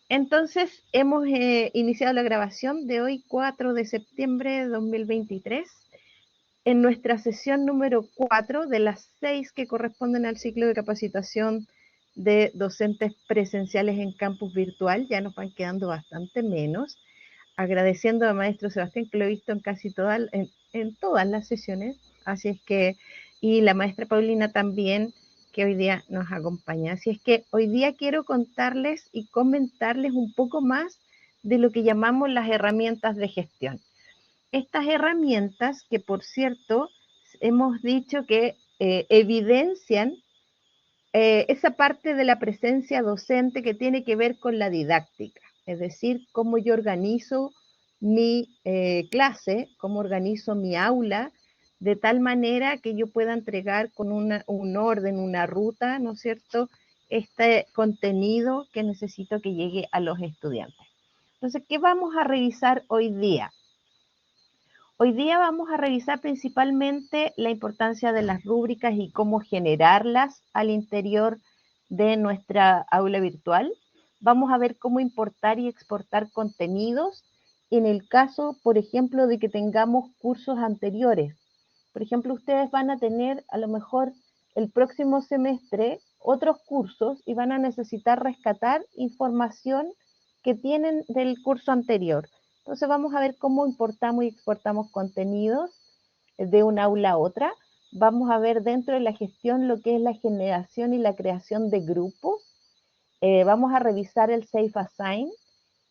Entonces, hemos iniciado la grabación de hoy, 4 de septiembre de 2023, en nuestra sesión número 4 de las 6 que corresponden al ciclo de capacitación de docentes presenciales en campus virtual. Ya nos van quedando bastante menos. Agradeciendo al maestro Sebastián, que lo he visto en casi todas, en todas las sesiones, así es que, y la maestra Paulina también, que hoy día nos acompaña. Así es que hoy día quiero contarles y comentarles un poco más de lo que llamamos las herramientas de gestión. Estas herramientas que, por cierto, hemos dicho que evidencian esa parte de la presencia docente que tiene que ver con la didáctica, es decir, cómo yo organizo mi clase, cómo organizo mi aula, de tal manera que yo pueda entregar con un orden, una ruta, ¿no es cierto?, este contenido que necesito que llegue a los estudiantes. Entonces, ¿qué vamos a revisar hoy día? Hoy día vamos a revisar principalmente la importancia de las rúbricas y cómo generarlas al interior de nuestra aula virtual. Vamos a ver cómo importar y exportar contenidos en el caso, por ejemplo, de que tengamos cursos anteriores. Por ejemplo, ustedes van a tener a lo mejor el próximo semestre otros cursos y van a necesitar rescatar información que tienen del curso anterior. Entonces vamos a ver cómo importamos y exportamos contenidos de un aula a otra. Vamos a ver dentro de la gestión lo que es la generación y la creación de grupos. Vamos a revisar el Safe Assign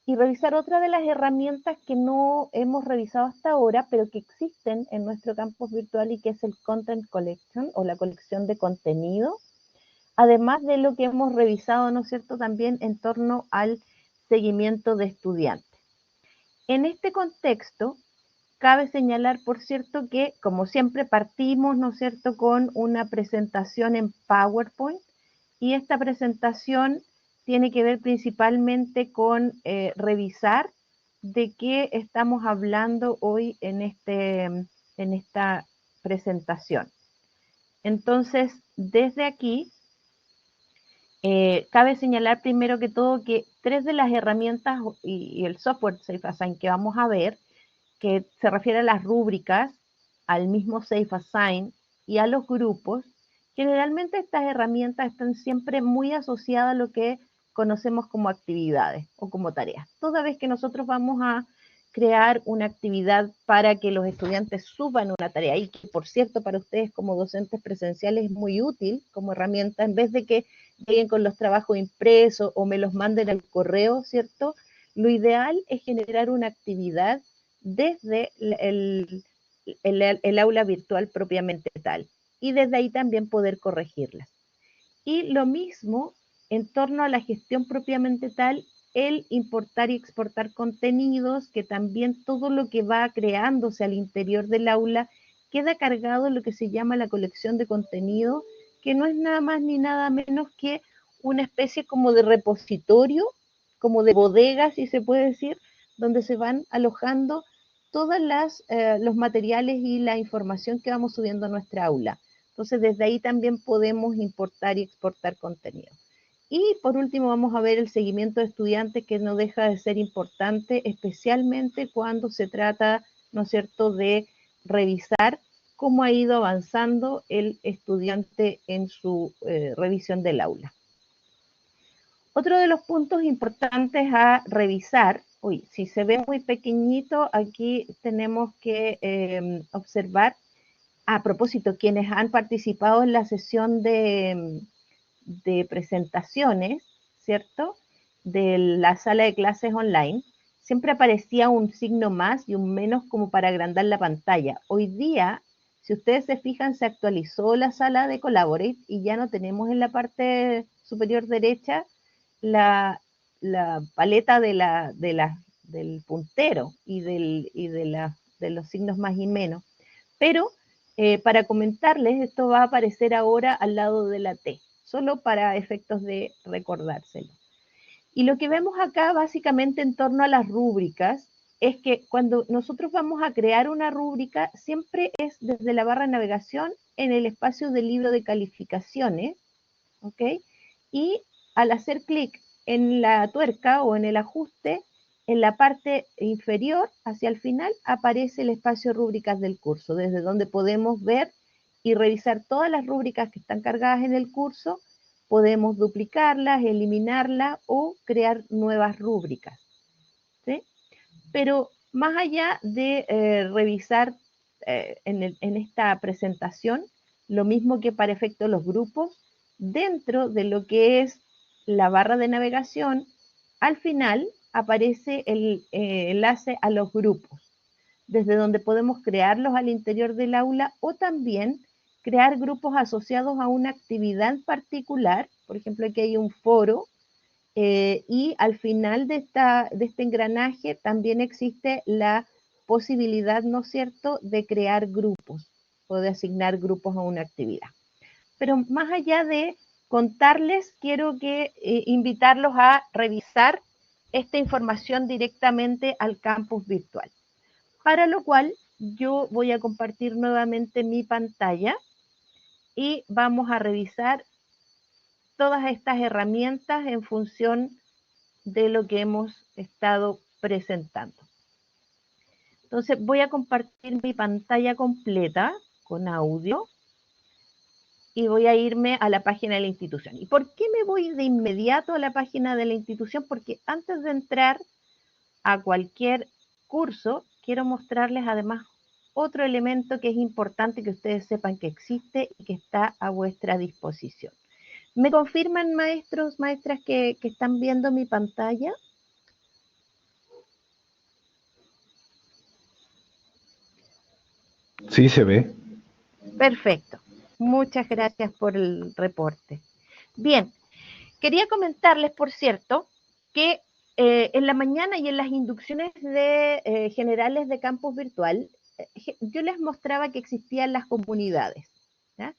y revisar otra de las herramientas que no hemos revisado hasta ahora, pero que existen en nuestro campus virtual y que es el Content Collection o la colección de contenido, además de lo que hemos revisado, ¿no es cierto?, también en torno al seguimiento de estudiantes. En este contexto, cabe señalar, por cierto, que como siempre partimos, ¿no es cierto?, con una presentación en PowerPoint y esta presentación tiene que ver principalmente con revisar de qué estamos hablando hoy en esta presentación. Entonces, desde aquí, cabe señalar primero que todo que tres de las herramientas y el software Safe Assign que vamos a ver, que se refiere a las rúbricas, al mismo Safe Assign y a los grupos, generalmente estas herramientas están siempre muy asociadas a lo que conocemos como actividades o como tareas. Toda vez que nosotros vamos a crear una actividad para que los estudiantes suban una tarea y que, por cierto, para ustedes como docentes presenciales es muy útil como herramienta, en vez de que lleguen con los trabajos impresos o me los manden al correo, ¿cierto? Lo ideal es generar una actividad desde el aula virtual propiamente tal y desde ahí también poder corregirlas. Y lo mismo en torno a la gestión propiamente tal, el importar y exportar contenidos, que también todo lo que va creándose al interior del aula queda cargado en lo que se llama la colección de contenido, que no es nada más ni nada menos que una especie como de repositorio, como de bodega, si se puede decir, donde se van alojando todos los materiales y la información que vamos subiendo a nuestra aula. Entonces, desde ahí también podemos importar y exportar contenido. Y por último, vamos a ver el seguimiento de estudiantes, que no deja de ser importante, especialmente cuando se trata, ¿no es cierto?, de revisar cómo ha ido avanzando el estudiante en su revisión del aula. Otro de los puntos importantes a revisar, si se ve muy pequeñito, aquí tenemos que observar, a propósito, quienes han participado en la sesión de presentaciones, ¿cierto?, de la sala de clases online, siempre aparecía un signo más y un menos como para agrandar la pantalla. Hoy día, si ustedes se fijan, se actualizó la sala de Collaborate y ya no tenemos en la parte superior derecha la paleta del puntero y de los signos más y menos. Pero para comentarles, esto va a aparecer ahora al lado de la T, solo para efectos de recordárselo. Y lo que vemos acá básicamente en torno a las rúbricas es que cuando nosotros vamos a crear una rúbrica, siempre es desde la barra de navegación en el espacio del libro de calificaciones, ¿ok? Y al hacer clic en la tuerca o en el ajuste, en la parte inferior, hacia el final, aparece el espacio rúbricas del curso, desde donde podemos ver y revisar todas las rúbricas que están cargadas en el curso. Podemos duplicarlas, eliminarlas o crear nuevas rúbricas, ¿sí? Pero más allá de revisar en esta presentación, lo mismo que para efecto de los grupos, dentro de lo que es la barra de navegación, al final aparece el enlace a los grupos, desde donde podemos crearlos al interior del aula o también crear grupos asociados a una actividad en particular. Por ejemplo, aquí hay un foro y al final de este engranaje también existe la posibilidad, ¿no es cierto?, de crear grupos o de asignar grupos a una actividad. Pero más allá de contarles, quiero invitarlos a revisar esta información directamente al campus virtual. Para lo cual yo voy a compartir nuevamente mi pantalla y vamos a revisar todas estas herramientas en función de lo que hemos estado presentando. Entonces voy a compartir mi pantalla completa con audio y voy a irme a la página de la institución. ¿Y por qué me voy de inmediato a la página de la institución? Porque antes de entrar a cualquier curso, quiero mostrarles además otro elemento que es importante que ustedes sepan que existe y que está a vuestra disposición. ¿Me confirman, maestros, maestras, que están viendo mi pantalla? Sí, se ve. Perfecto. Muchas gracias por el reporte. Bien, quería comentarles, por cierto, que en la mañana y en las inducciones generales de campus virtual, yo les mostraba que existían las comunidades. ¿Ya?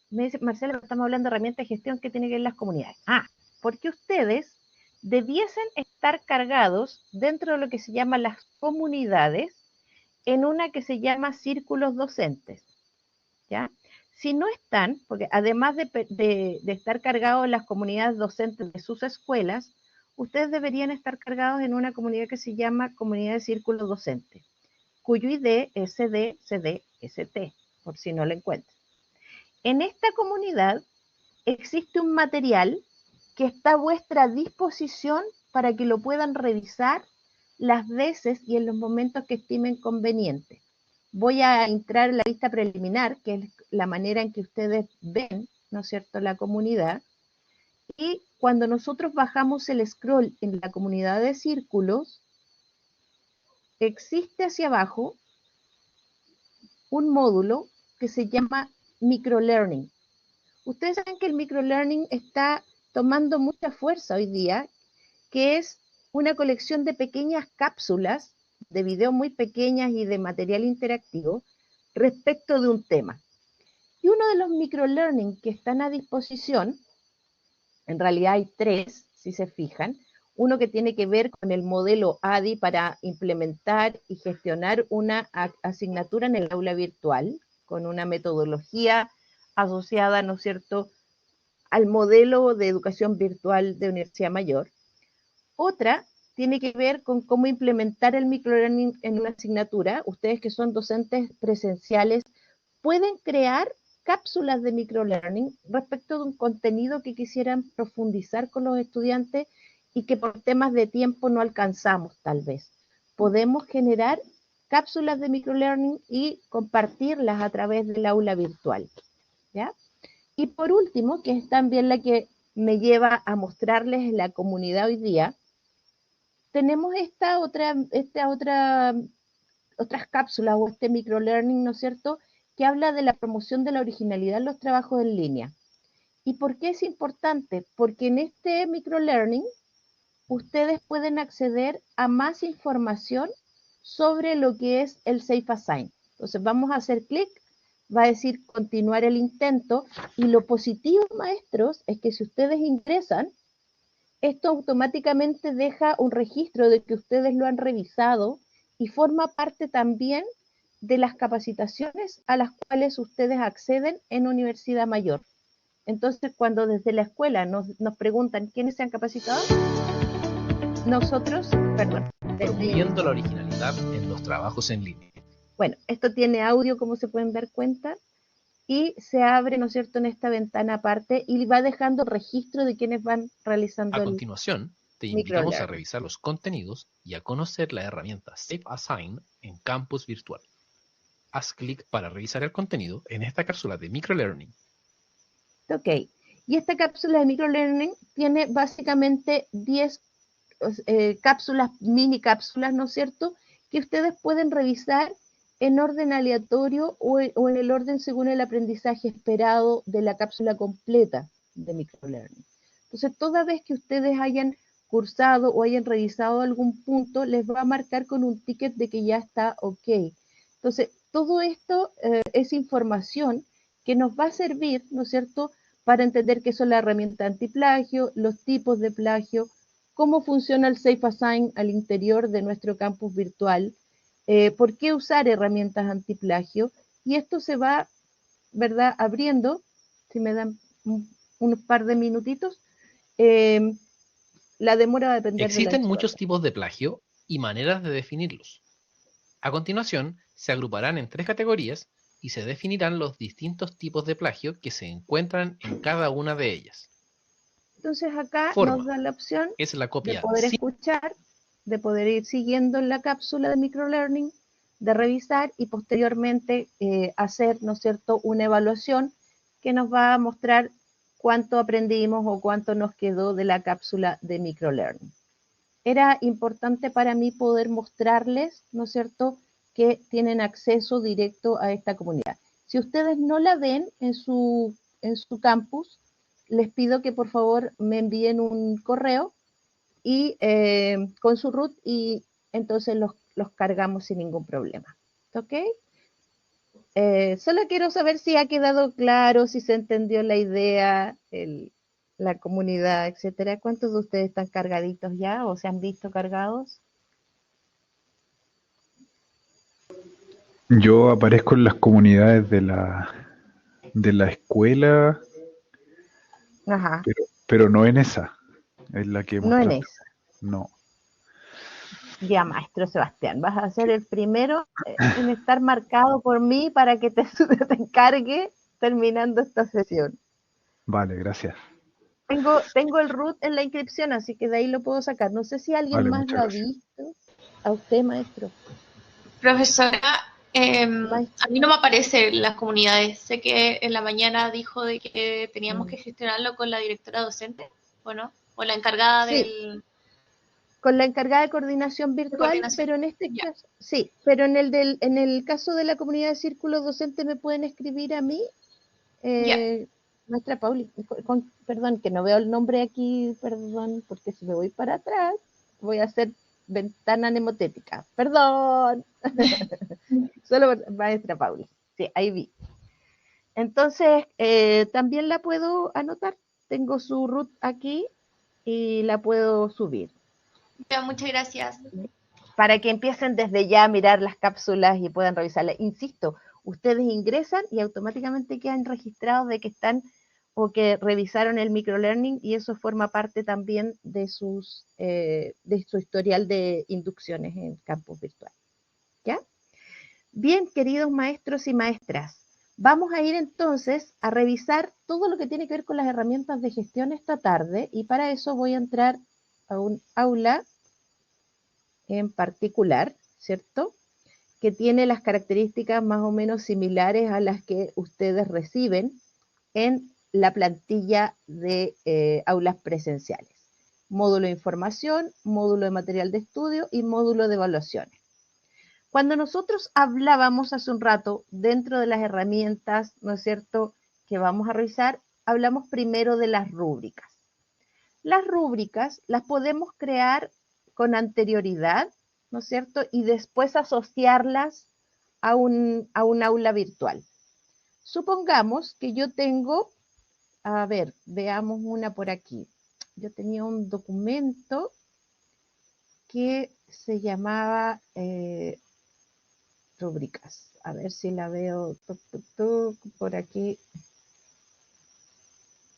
Me dice, Marcelo, estamos hablando de herramientas de gestión que tienen que ver las comunidades. Porque ustedes debiesen estar cargados dentro de lo que se llama las comunidades en una que se llama círculos docentes. ¿Ya? Si no están, porque además de estar cargados en las comunidades docentes de sus escuelas, ustedes deberían estar cargados en una comunidad que se llama Comunidad de Círculos Docentes, cuyo ID es CDCDST, por si no lo encuentran. En esta comunidad existe un material que está a vuestra disposición para que lo puedan revisar las veces y en los momentos que estimen conveniente. Voy a entrar en la lista preliminar, que es la manera en que ustedes ven, ¿no es cierto?, la comunidad. Y cuando nosotros bajamos el scroll en la comunidad de círculos, existe hacia abajo un módulo que se llama microlearning. Ustedes saben que el microlearning está tomando mucha fuerza hoy día, que es una colección de pequeñas cápsulas de videos muy pequeñas y de material interactivo respecto de un tema. Y uno de los microlearning que están a disposición, en realidad hay tres, si se fijan, uno que tiene que ver con el modelo ADI para implementar y gestionar una asignatura en el aula virtual, con una metodología asociada, ¿no es cierto?, al modelo de educación virtual de Universidad Mayor. Otra tiene que ver con cómo implementar el microlearning en una asignatura. Ustedes que son docentes presenciales pueden crear cápsulas de microlearning respecto de un contenido que quisieran profundizar con los estudiantes y que por temas de tiempo no alcanzamos tal vez. Podemos generar cápsulas de microlearning y compartirlas a través del aula virtual, ¿ya? Y por último, que es también la que me lleva a mostrarles la comunidad hoy día, tenemos otras cápsulas o este microlearning, ¿no es cierto?, que habla de la promoción de la originalidad en los trabajos en línea. ¿Y por qué es importante? Porque en este microlearning ustedes pueden acceder a más información sobre lo que es el Safe Assign. Entonces vamos a hacer clic, va a decir continuar el intento, y lo positivo, maestros, es que si ustedes ingresan, esto automáticamente deja un registro de que ustedes lo han revisado y forma parte también de las capacitaciones a las cuales ustedes acceden en Universidad Mayor. Entonces, cuando desde la escuela nos preguntan quiénes se han capacitado, nosotros, perdón, Promoviendo la originalidad en los trabajos en línea. bueno, esto tiene audio, como se pueden dar cuenta, y se abre, ¿no es cierto?, en esta ventana aparte y va dejando registro de quienes van realizando A el continuación, te invitamos a microlearning. revisar los contenidos y a conocer la herramienta Save Assign en Campus Virtual. Haz clic para revisar el contenido en esta cápsula de microlearning. Ok, y esta cápsula de microlearning tiene básicamente 10 cápsulas, mini cápsulas, ¿no es cierto?, que ustedes pueden revisar en orden aleatorio o en el orden según el aprendizaje esperado de la cápsula completa de microlearning. Entonces, toda vez que ustedes hayan cursado o hayan revisado algún punto, les va a marcar con un ticket de que ya está ok. Entonces, todo esto es información que nos va a servir, ¿no es cierto?, para entender qué son las herramientas antiplagio, los tipos de plagio, cómo funciona el Safe Assign al interior de nuestro campus virtual, por qué usar herramientas antiplagio, y esto se va, ¿verdad?, abriendo, si me dan unos par de minutitos, eh, la demora va a depender del Existen ancho de muchos banda. tipos de plagio y maneras de definirlos. A continuación, se agruparán en 3 categorías y se definirán los distintos tipos de plagio que se encuentran en cada una de ellas. Entonces acá nos Forma da la opción es la de copia poder escuchar, de poder ir siguiendo en la cápsula de microlearning, de revisar y posteriormente hacer, ¿no es cierto?, una evaluación que nos va a mostrar cuánto aprendimos o cuánto nos quedó de la cápsula de microlearning. Era importante para mí poder mostrarles, ¿no es cierto?, que tienen acceso directo a esta comunidad. Si ustedes no la ven en su campus, les pido que por favor me envíen un correo y con su root y entonces los cargamos sin ningún problema. ¿Ok? Solo quiero saber si ha quedado claro, si se entendió la idea, la comunidad, etcétera. ¿Cuántos de ustedes están cargaditos ya o se han visto cargados? Yo aparezco en las comunidades de la escuela, Ajá, pero no en esa, en la que no en mostraste. esa. No. Ya, maestro Sebastián, vas a ser el primero en estar marcado por mí para que te, te encargue terminando esta sesión. Vale, gracias. Tengo el root en la inscripción, así que de ahí lo puedo sacar. No sé si alguien Vale, más muchas lo ha gracias. visto. A usted, maestro. Profesora, a Maestro. mí no me aparece en las comunidades. Sé que en la mañana dijo de que teníamos que gestionarlo con la directora docente, ¿o no? O la encargada Sí, con la encargada de coordinación de virtual, coordinación. pero en este Ya. caso, sí, pero en el caso de la comunidad de círculos docentes me pueden escribir a mí, Ya. maestra Pauli, perdón, que no veo el nombre aquí, perdón, porque si me voy para atrás, voy a hacer ventana mnemotética, perdón, solo maestra Pauli, sí, ahí vi. Entonces, también la puedo anotar, tengo su root aquí y la puedo subir. Ya, muchas gracias. Para que empiecen desde ya a mirar las cápsulas y puedan revisarlas. Insisto, ustedes ingresan y automáticamente quedan registrados de que están o que revisaron el microlearning y eso forma parte también de de su historial de inducciones en campus virtual. ¿Ya? Bien, queridos maestros y maestras, vamos a ir entonces a revisar todo lo que tiene que ver con las herramientas de gestión esta tarde y para eso voy a entrar a un aula en particular, ¿cierto? Que tiene las características más o menos similares a las que ustedes reciben en la plantilla de aulas presenciales. Módulo de información, módulo de material de estudio y módulo de evaluaciones. Cuando nosotros hablábamos hace un rato dentro de las herramientas, ¿no es cierto?, que vamos a revisar, hablamos primero de las rúbricas. Las rúbricas las podemos crear con anterioridad, ¿no es cierto? Y después asociarlas a un aula virtual. Supongamos que yo tengo, a ver, veamos una por aquí. Yo tenía un documento que se llamaba rúbricas. A ver si la veo por aquí.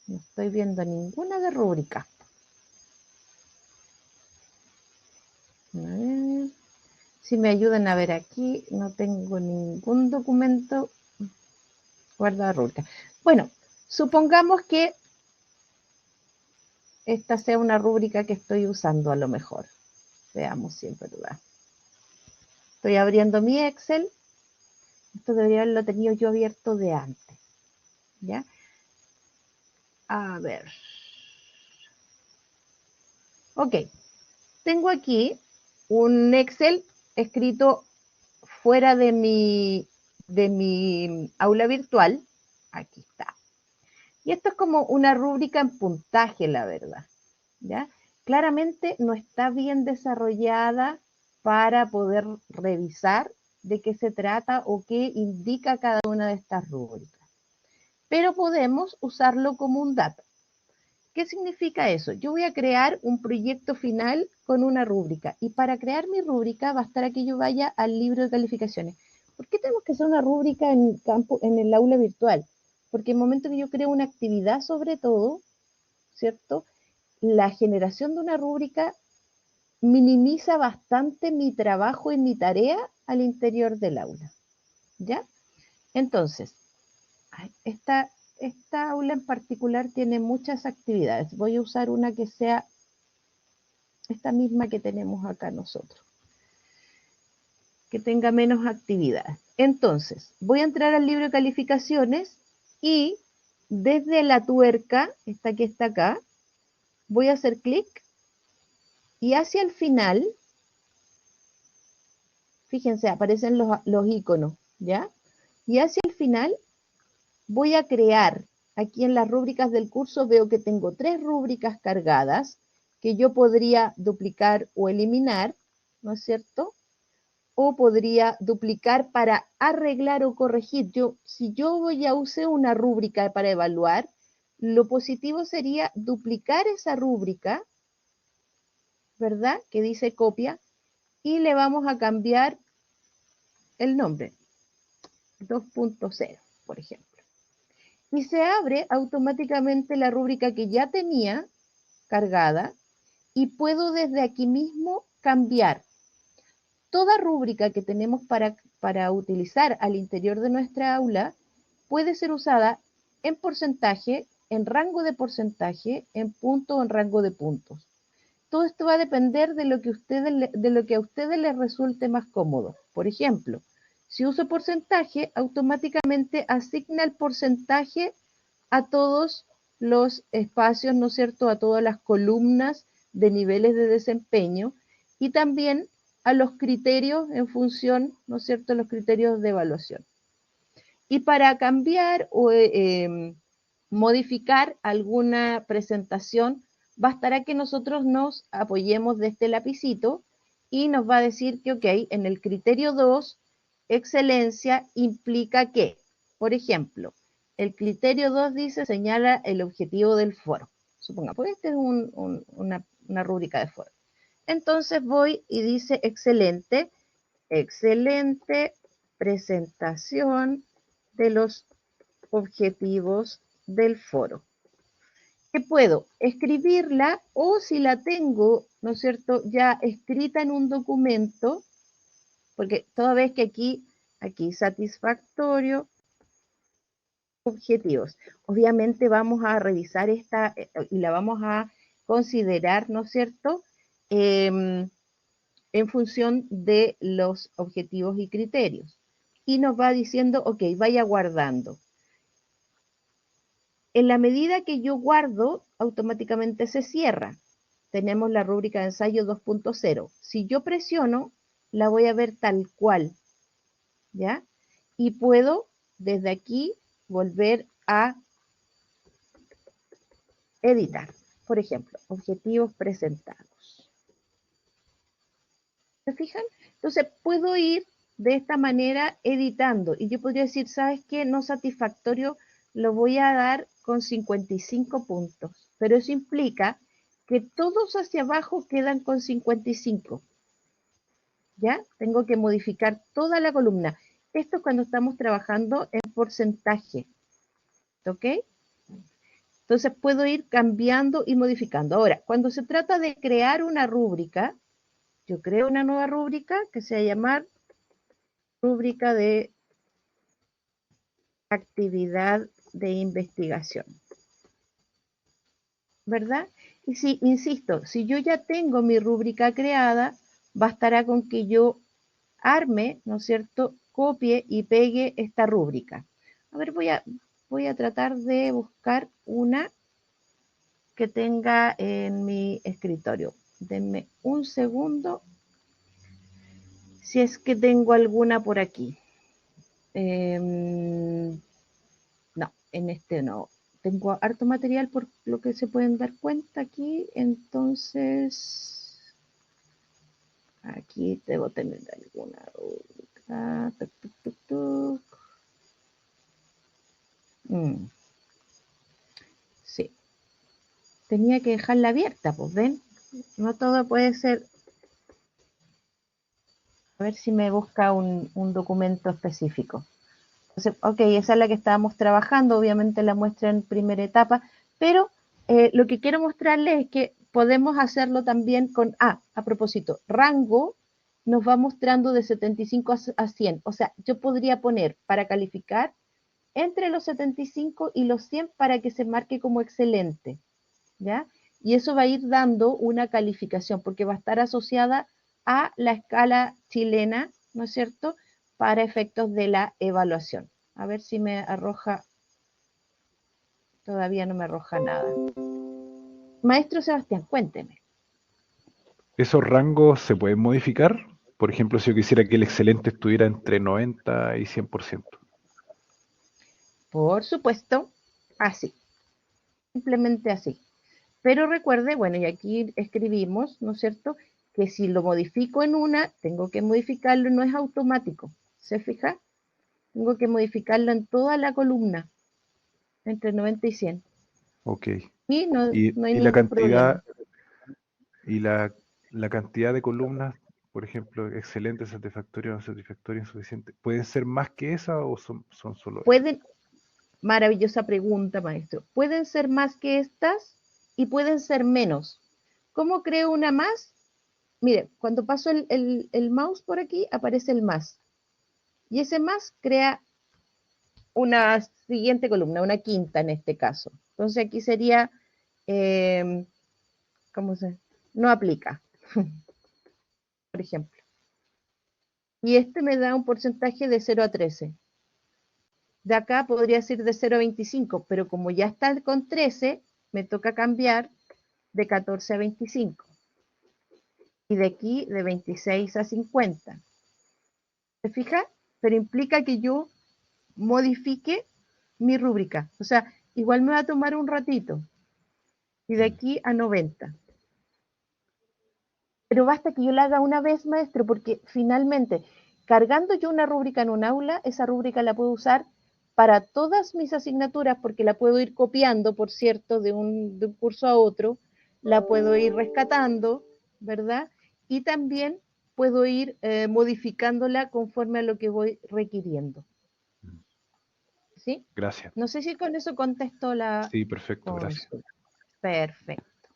No estoy viendo ninguna de rúbricas. A ver, si me ayudan a ver aquí, no tengo ningún documento guardado rúbrica. Bueno, supongamos que esta sea una rúbrica que estoy usando a lo mejor. Veamos si es verdad. Estoy abriendo mi Excel. Esto debería haberlo tenido yo abierto de antes. ¿Ya? A ver. Ok. Tengo aquí un Excel escrito fuera de mi aula virtual. Aquí está. Y esto es como una rúbrica en puntaje, la verdad. ¿Ya? Claramente no está bien desarrollada para poder revisar de qué se trata o qué indica cada una de estas rúbricas. Pero podemos usarlo como un dato. ¿Qué significa eso? Yo voy a crear un proyecto final con una rúbrica y para crear mi rúbrica bastará que yo vaya al libro de calificaciones. ¿Por qué tenemos que hacer una rúbrica en el aula virtual? Porque en el momento que yo creo una actividad sobre todo, ¿cierto? La generación de una rúbrica minimiza bastante mi trabajo y mi tarea al interior del aula. ¿Ya? Entonces, esta aula en particular tiene muchas actividades. Voy a usar una que sea esta misma que tenemos acá nosotros, que tenga menos actividades. Entonces, voy a entrar al libro de calificaciones y desde la tuerca, esta que está acá, voy a hacer clic y hacia el final, fíjense, aparecen los iconos, ¿ya? Y hacia el final voy a crear, aquí en las rúbricas del curso veo que tengo 3 rúbricas cargadas que yo podría duplicar o eliminar, ¿no es cierto? O podría duplicar para arreglar o corregir. Si yo ya usé una rúbrica para evaluar, lo positivo sería duplicar esa rúbrica, ¿verdad? Que dice copia, y le vamos a cambiar el nombre, 2.0, por ejemplo. Y se abre automáticamente la rúbrica que ya tenía cargada y puedo desde aquí mismo cambiar. Toda rúbrica que tenemos para utilizar al interior de nuestra aula puede ser usada en porcentaje, en rango de porcentaje, en punto o en rango de puntos. Todo esto va a depender de lo que a ustedes les resulte más cómodo. Por ejemplo, si uso porcentaje, automáticamente asigna el porcentaje a todos los espacios, ¿no es cierto?, a todas las columnas de niveles de desempeño y también a los criterios en función, ¿no es cierto?, los criterios de evaluación. Y para cambiar o modificar alguna presentación, bastará que nosotros nos apoyemos de este lapicito y nos va a decir que, ok, en el criterio 2, excelencia implica que, por ejemplo, el criterio 2 dice, señala el objetivo del foro. Supongamos, pues este es una rúbrica de foro. Entonces voy y dice excelente presentación de los objetivos del foro. Que puedo escribirla o si la tengo, ¿no es cierto?, ya escrita en un documento, porque toda vez que aquí satisfactorio, objetivos. Obviamente vamos a revisar esta y la vamos a considerar, ¿no es cierto?, en función de los objetivos y criterios. Y nos va diciendo, ok, vaya guardando. En la medida que yo guardo, automáticamente se cierra. Tenemos la rúbrica de ensayo 2.0. Si yo presiono, la voy a ver tal cual, ¿ya? Y puedo, desde aquí, volver a editar. Por ejemplo, objetivos presentados. ¿Se fijan? Entonces, puedo ir de esta manera editando. Y yo podría decir, ¿sabes qué? No satisfactorio, lo voy a dar con 55 puntos. Pero eso implica que todos hacia abajo quedan con 55. ¿Ya? Tengo que modificar toda la columna. Esto es cuando estamos trabajando en porcentaje. ¿Ok? Entonces puedo ir cambiando y modificando. Ahora, cuando se trata de crear una rúbrica, yo creo una nueva rúbrica que se va a llamar rúbrica de actividad de investigación, ¿verdad? Y si, insisto, si yo ya tengo mi rúbrica creada, bastará con que yo arme, ¿no es cierto?, copie y pegue esta rúbrica. A ver, voy a tratar de buscar una que tenga en mi escritorio. Denme un segundo, si es que tengo alguna por aquí. No, en este no. Tengo harto material por lo que se pueden dar cuenta aquí, entonces aquí debo tener alguna rúbrica. Tuc, tuc, tuc, tuc. Sí, tenía que dejarla abierta, pues ven, no todo puede ser. A ver si me busca un documento específico. Entonces, ok, esa es la que estábamos trabajando, obviamente la muestra en primera etapa, pero lo que quiero mostrarles es que podemos hacerlo también con, a propósito, rango nos va mostrando de 75 a 100, o sea, yo podría poner para calificar entre los 75 y los 100 para que se marque como excelente, ¿ya? Y eso va a ir dando una calificación, porque va a estar asociada a la escala chilena, ¿no es cierto?, para efectos de la evaluación. A ver si me arroja, todavía no me arroja nada. Maestro Sebastián, cuénteme. ¿Esos rangos se pueden modificar? Por ejemplo, si yo quisiera que el excelente estuviera entre 90 y 100%. Por supuesto, así, simplemente así. Pero recuerde, bueno, y aquí escribimos, ¿no es cierto?, que si lo modifico en una, tengo que modificarlo, no es automático. ¿Se fija? Tengo que modificarlo en toda la columna, entre 90 y 100. Ok. Y no hay Y la ningún problema. cantidad, y la cantidad de columnas, por ejemplo, excelente, satisfactorio, no satisfactorio, insuficiente, ¿pueden ser más que esa o son solo esas? Pueden, maravillosa pregunta, maestro. Pueden ser más que estas y pueden ser menos. ¿Cómo creo una más? Mire, cuando paso el mouse por aquí, aparece el más. Y ese más crea una siguiente columna, una quinta en este caso. Entonces aquí sería, ¿cómo se? No aplica, por ejemplo. Y este me da un porcentaje de 0 a 13. De acá podría ser de 0 a 25, pero como ya está con 13, me toca cambiar de 14 a 25. Y de aquí de 26 a 50. ¿Se fija? Pero implica que yo modifique mi rúbrica. O sea, igual me va a tomar un ratito. Y de aquí a 90. Pero basta que yo la haga una vez, maestro, porque finalmente, cargando yo una rúbrica en un aula, esa rúbrica la puedo usar para todas mis asignaturas, porque la puedo ir copiando, por cierto, de un curso a otro, la puedo ir rescatando, ¿verdad? Y también puedo ir modificándola conforme a lo que voy requiriendo. ¿Sí? Gracias. No sé si con eso contesto la Sí, perfecto, gracias. consulta. Perfecto.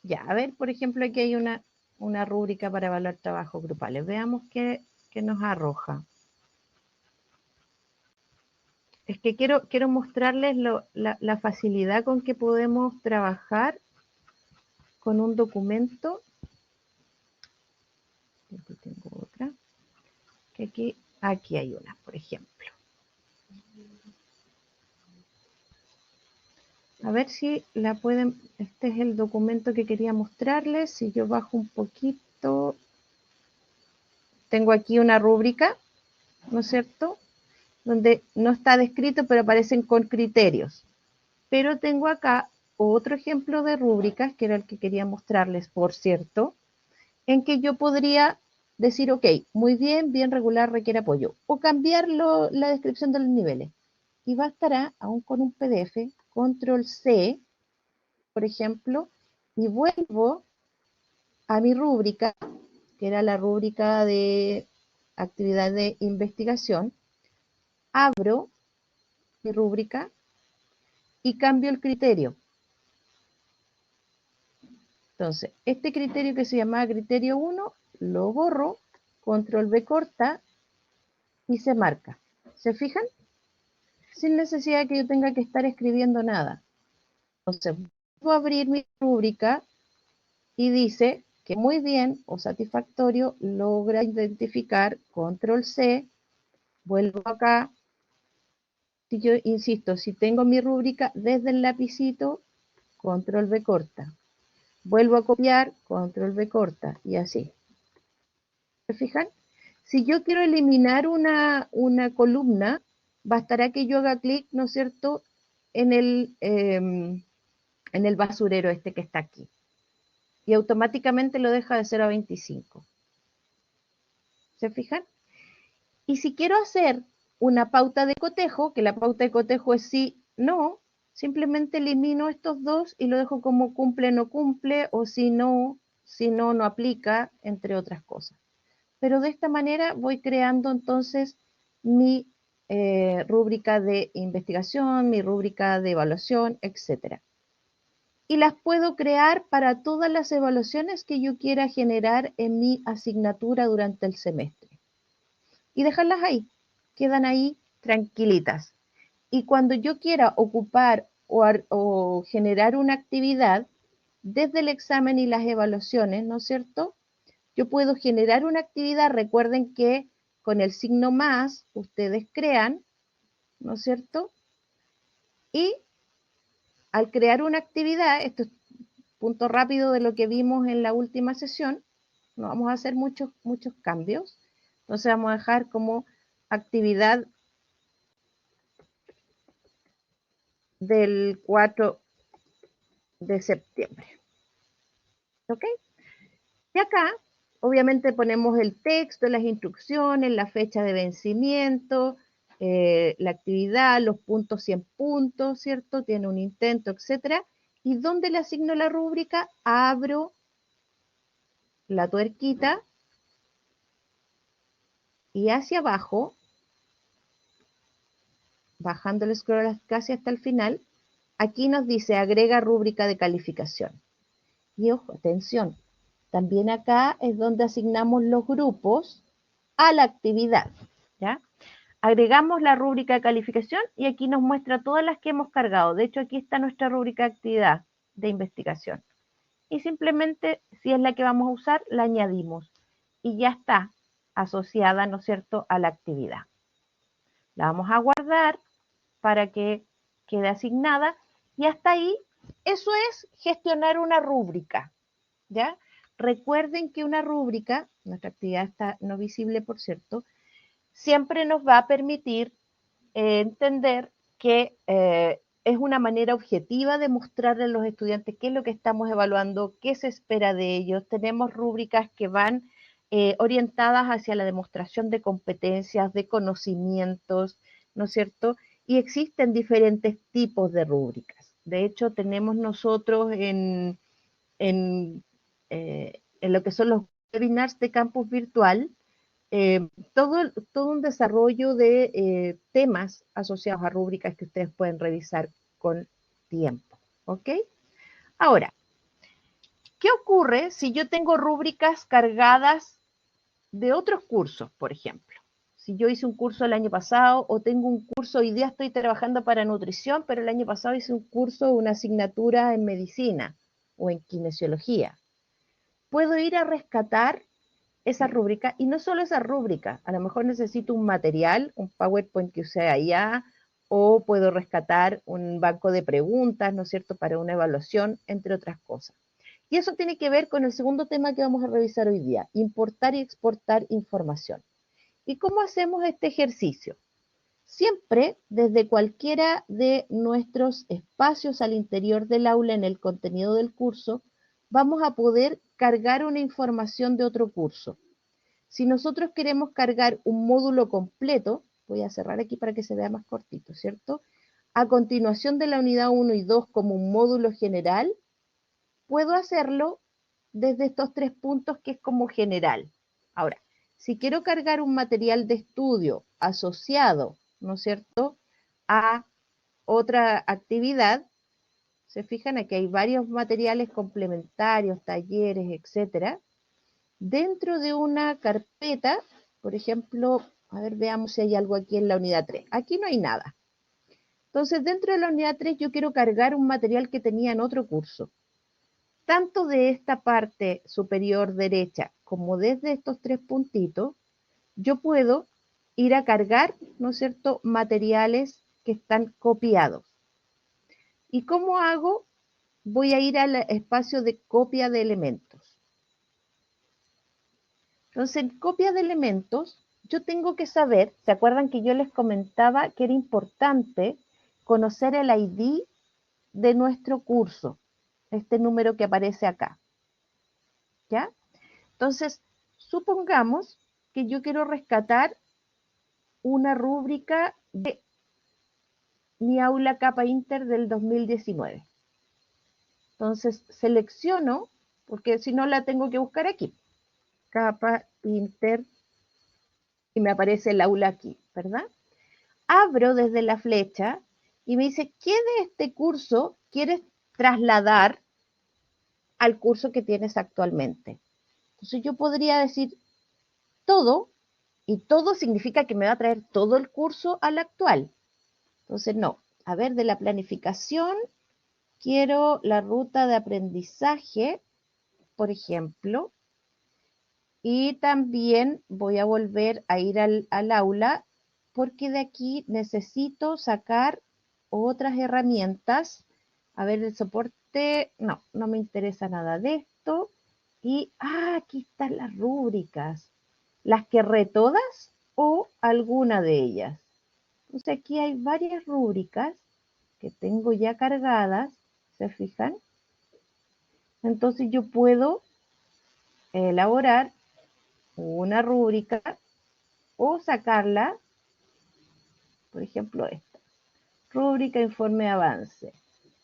Ya, a ver, por ejemplo, aquí hay una rúbrica para evaluar trabajos grupales. Veamos qué nos arroja. Es que quiero mostrarles la facilidad con que podemos trabajar con un documento. Aquí tengo otra. Que aquí hay una, por ejemplo. A ver si la pueden. Este es el documento que quería mostrarles. Si yo bajo un poquito. Tengo aquí una rúbrica, ¿no es cierto?, donde no está descrito, pero aparecen con criterios. Pero tengo acá otro ejemplo de rúbricas, que era el que quería mostrarles, por cierto, en que yo podría decir, ok, muy bien, bien regular, requiere apoyo, o cambiar la descripción de los niveles. Y bastará, aún con un PDF, control C, por ejemplo, y vuelvo a mi rúbrica, que era la rúbrica de actividad de investigación, abro mi rúbrica y cambio el criterio. Entonces, este criterio que se llamaba criterio 1, lo borro, control B corta y se marca. ¿Se fijan? Sin necesidad de que yo tenga que estar escribiendo nada. Entonces, voy a abrir mi rúbrica y dice que muy bien o satisfactorio logra identificar, control C, vuelvo acá. Si yo insisto, si tengo mi rúbrica desde el lapicito, control B corta. Vuelvo a copiar, control B corta y así. ¿Se fijan? Si yo quiero eliminar una columna, bastará que yo haga clic, ¿no es cierto?, en el basurero este que está aquí. Y automáticamente lo deja de 0 a 25. ¿Se fijan? Y si quiero hacer una pauta de cotejo, que la pauta de cotejo es sí, no, simplemente elimino estos dos y lo dejo como cumple, no cumple, o si no, no aplica, entre otras cosas. Pero de esta manera voy creando entonces mi rúbrica de investigación, mi rúbrica de evaluación, etc. Y las puedo crear para todas las evaluaciones que yo quiera generar en mi asignatura durante el semestre. Y dejarlas ahí, quedan ahí tranquilitas. Y cuando yo quiera ocupar o generar una actividad desde el examen y las evaluaciones, ¿no es cierto?, yo puedo generar una actividad, recuerden que con el signo más ustedes crean, ¿no es cierto? Y al crear una actividad, esto es punto rápido de lo que vimos en la última sesión, no vamos a hacer muchos cambios, entonces vamos a dejar como actividad del 4 de septiembre. ¿Ok? Y acá, obviamente, ponemos el texto, las instrucciones, la fecha de vencimiento, la actividad, los puntos 100 puntos, ¿cierto? Tiene un intento, etcétera. ¿Y dónde le asigno la rúbrica? Abro la tuerquita y hacia abajo, bajando el scroll casi hasta el final, aquí nos dice agrega rúbrica de calificación. Y ojo, atención, también acá es donde asignamos los grupos a la actividad, ¿ya? Agregamos la rúbrica de calificación y aquí nos muestra todas las que hemos cargado. De hecho, aquí está nuestra rúbrica de actividad de investigación. Y simplemente, si es la que vamos a usar, la añadimos. Y ya está asociada, ¿no es cierto?, a la actividad. La vamos a guardar para que quede asignada. Y hasta ahí, eso es gestionar una rúbrica, ¿ya? Recuerden que una rúbrica, nuestra actividad está no visible, por cierto, siempre nos va a permitir entender que es una manera objetiva de mostrarle a los estudiantes qué es lo que estamos evaluando, qué se espera de ellos. Tenemos rúbricas que van orientadas hacia la demostración de competencias, de conocimientos, ¿no es cierto? Y existen diferentes tipos de rúbricas. De hecho, tenemos nosotros en lo que son los webinars de campus virtual, todo un desarrollo de temas asociados a rúbricas que ustedes pueden revisar con tiempo. ¿Ok? Ahora, ¿qué ocurre si yo tengo rúbricas cargadas de otros cursos, por ejemplo? Si yo hice un curso el año pasado o tengo un curso, hoy día estoy trabajando para nutrición, pero el año pasado hice un curso, una asignatura en medicina o en kinesiología. Puedo ir a rescatar esa rúbrica, y no solo esa rúbrica, a lo mejor necesito un material, un PowerPoint que use allá, o puedo rescatar un banco de preguntas, ¿no es cierto?, para una evaluación, entre otras cosas. Y eso tiene que ver con el segundo tema que vamos a revisar hoy día, importar y exportar información. ¿Y cómo hacemos este ejercicio? Siempre desde cualquiera de nuestros espacios al interior del aula en el contenido del curso, vamos a poder cargar una información de otro curso. Si nosotros queremos cargar un módulo completo, voy a cerrar aquí para que se vea más cortito, ¿cierto? A continuación de la unidad 1 y 2 como un módulo general, puedo hacerlo desde estos 3 puntos que es como general. Ahora, si quiero cargar un material de estudio asociado, ¿no es cierto?, a otra actividad, Se fijan, aquí hay varios materiales complementarios, talleres, etcétera, dentro de una carpeta. Por ejemplo, a ver, veamos si hay algo aquí en la unidad 3. Aquí no hay nada. Entonces, dentro de la unidad 3 yo quiero cargar un material que tenía en otro curso. Tanto de esta parte superior derecha como desde estos tres puntitos, yo puedo ir a cargar, ¿no es cierto?, materiales que están copiados. ¿Y cómo hago? Voy a ir al espacio de copia de elementos. Entonces, en copia de elementos, yo tengo que saber, ¿se acuerdan que yo les comentaba que era importante conocer el ID de nuestro curso? Este número que aparece acá. ¿Ya? Entonces, supongamos que yo quiero rescatar una rúbrica de mi aula capa Inter del 2019. Entonces, selecciono, porque si no la tengo que buscar aquí. Capa Inter, y me aparece el aula aquí, ¿verdad? Abro desde la flecha y me dice, ¿qué de este curso quieres trasladar al curso que tienes actualmente? Entonces yo podría decir todo, y todo significa que me va a traer todo el curso al actual. Entonces no, a ver, de la planificación, quiero la ruta de aprendizaje, por ejemplo, y también voy a volver a ir al aula, porque de aquí necesito sacar otras herramientas. A ver, el soporte, no, no me interesa nada de esto. Y, aquí están las rúbricas. ¿Las querré todas o alguna de ellas? Entonces aquí hay varias rúbricas que tengo ya cargadas, ¿se fijan? Entonces yo puedo elaborar una rúbrica o sacarla, por ejemplo esta. Rúbrica informe de avance,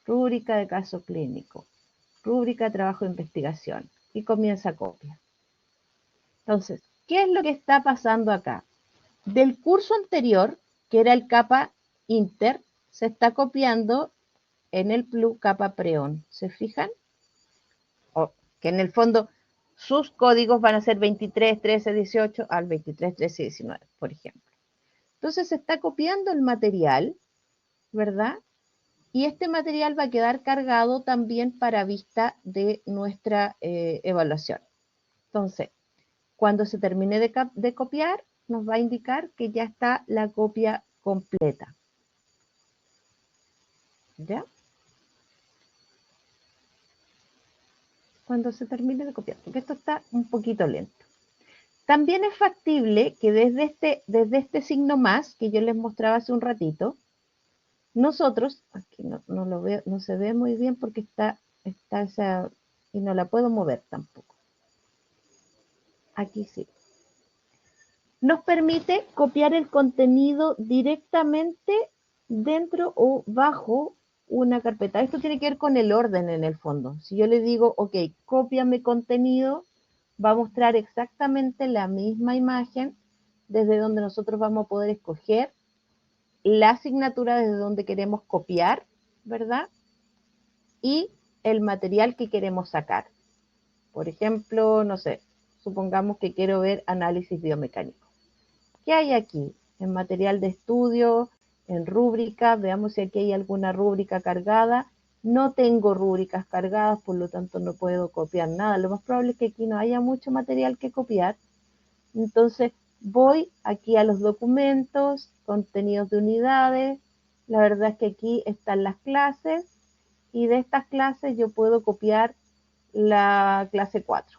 rúbrica de caso clínico, rúbrica de trabajo de investigación, y comienza a copia. Entonces, ¿qué es lo que está pasando acá? Del curso anterior, que era el capa Inter, se está copiando en el Plus capa Preon. ¿Se fijan? Que en el fondo sus códigos van a ser 23, 13, 18 al 23, 13 y 19, por ejemplo. Entonces se está copiando el material, ¿verdad? Y este material va a quedar cargado también para vista de nuestra evaluación. Entonces, cuando se termine de copiar, nos va a indicar que ya está la copia completa. ¿Ya? Cuando se termine de copiar, porque esto está un poquito lento. También es factible que desde este signo más, que yo les mostraba hace un ratito, nosotros, aquí no lo veo, no se ve muy bien porque está esa, y no la puedo mover tampoco. Aquí sí. Nos permite copiar el contenido directamente dentro o bajo una carpeta. Esto tiene que ver con el orden en el fondo. Si yo le digo, ok, cópiame contenido, va a mostrar exactamente la misma imagen desde donde nosotros vamos a poder escoger la asignatura desde donde queremos copiar, ¿verdad? Y el material que queremos sacar. Por ejemplo, no sé, supongamos que quiero ver análisis biomecánico. ¿Qué hay aquí? En material de estudio, en rúbrica, veamos si aquí hay alguna rúbrica cargada. No tengo rúbricas cargadas, por lo tanto no puedo copiar nada. Lo más probable es que aquí no haya mucho material que copiar. Entonces voy aquí a los documentos, contenidos de unidades. La verdad es que aquí están las clases y de estas clases yo puedo copiar la clase 4.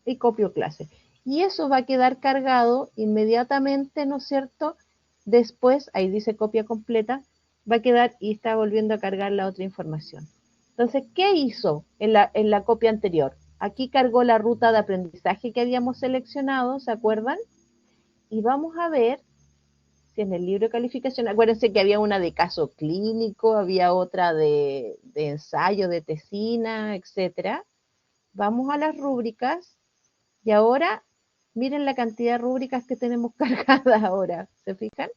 Y copio clase. Y eso va a quedar cargado inmediatamente, ¿no es cierto? Después, ahí dice copia completa, va a quedar y está volviendo a cargar la otra información. Entonces, ¿qué hizo en la copia anterior? Aquí cargó la ruta de aprendizaje que habíamos seleccionado, ¿se acuerdan? Y vamos a ver si en el libro de calificación, acuérdense que había una de caso clínico, había otra de ensayo, de tesina, etcétera. Vamos a las rúbricas y ahora miren la cantidad de rúbricas que tenemos cargadas ahora, ¿se fijan?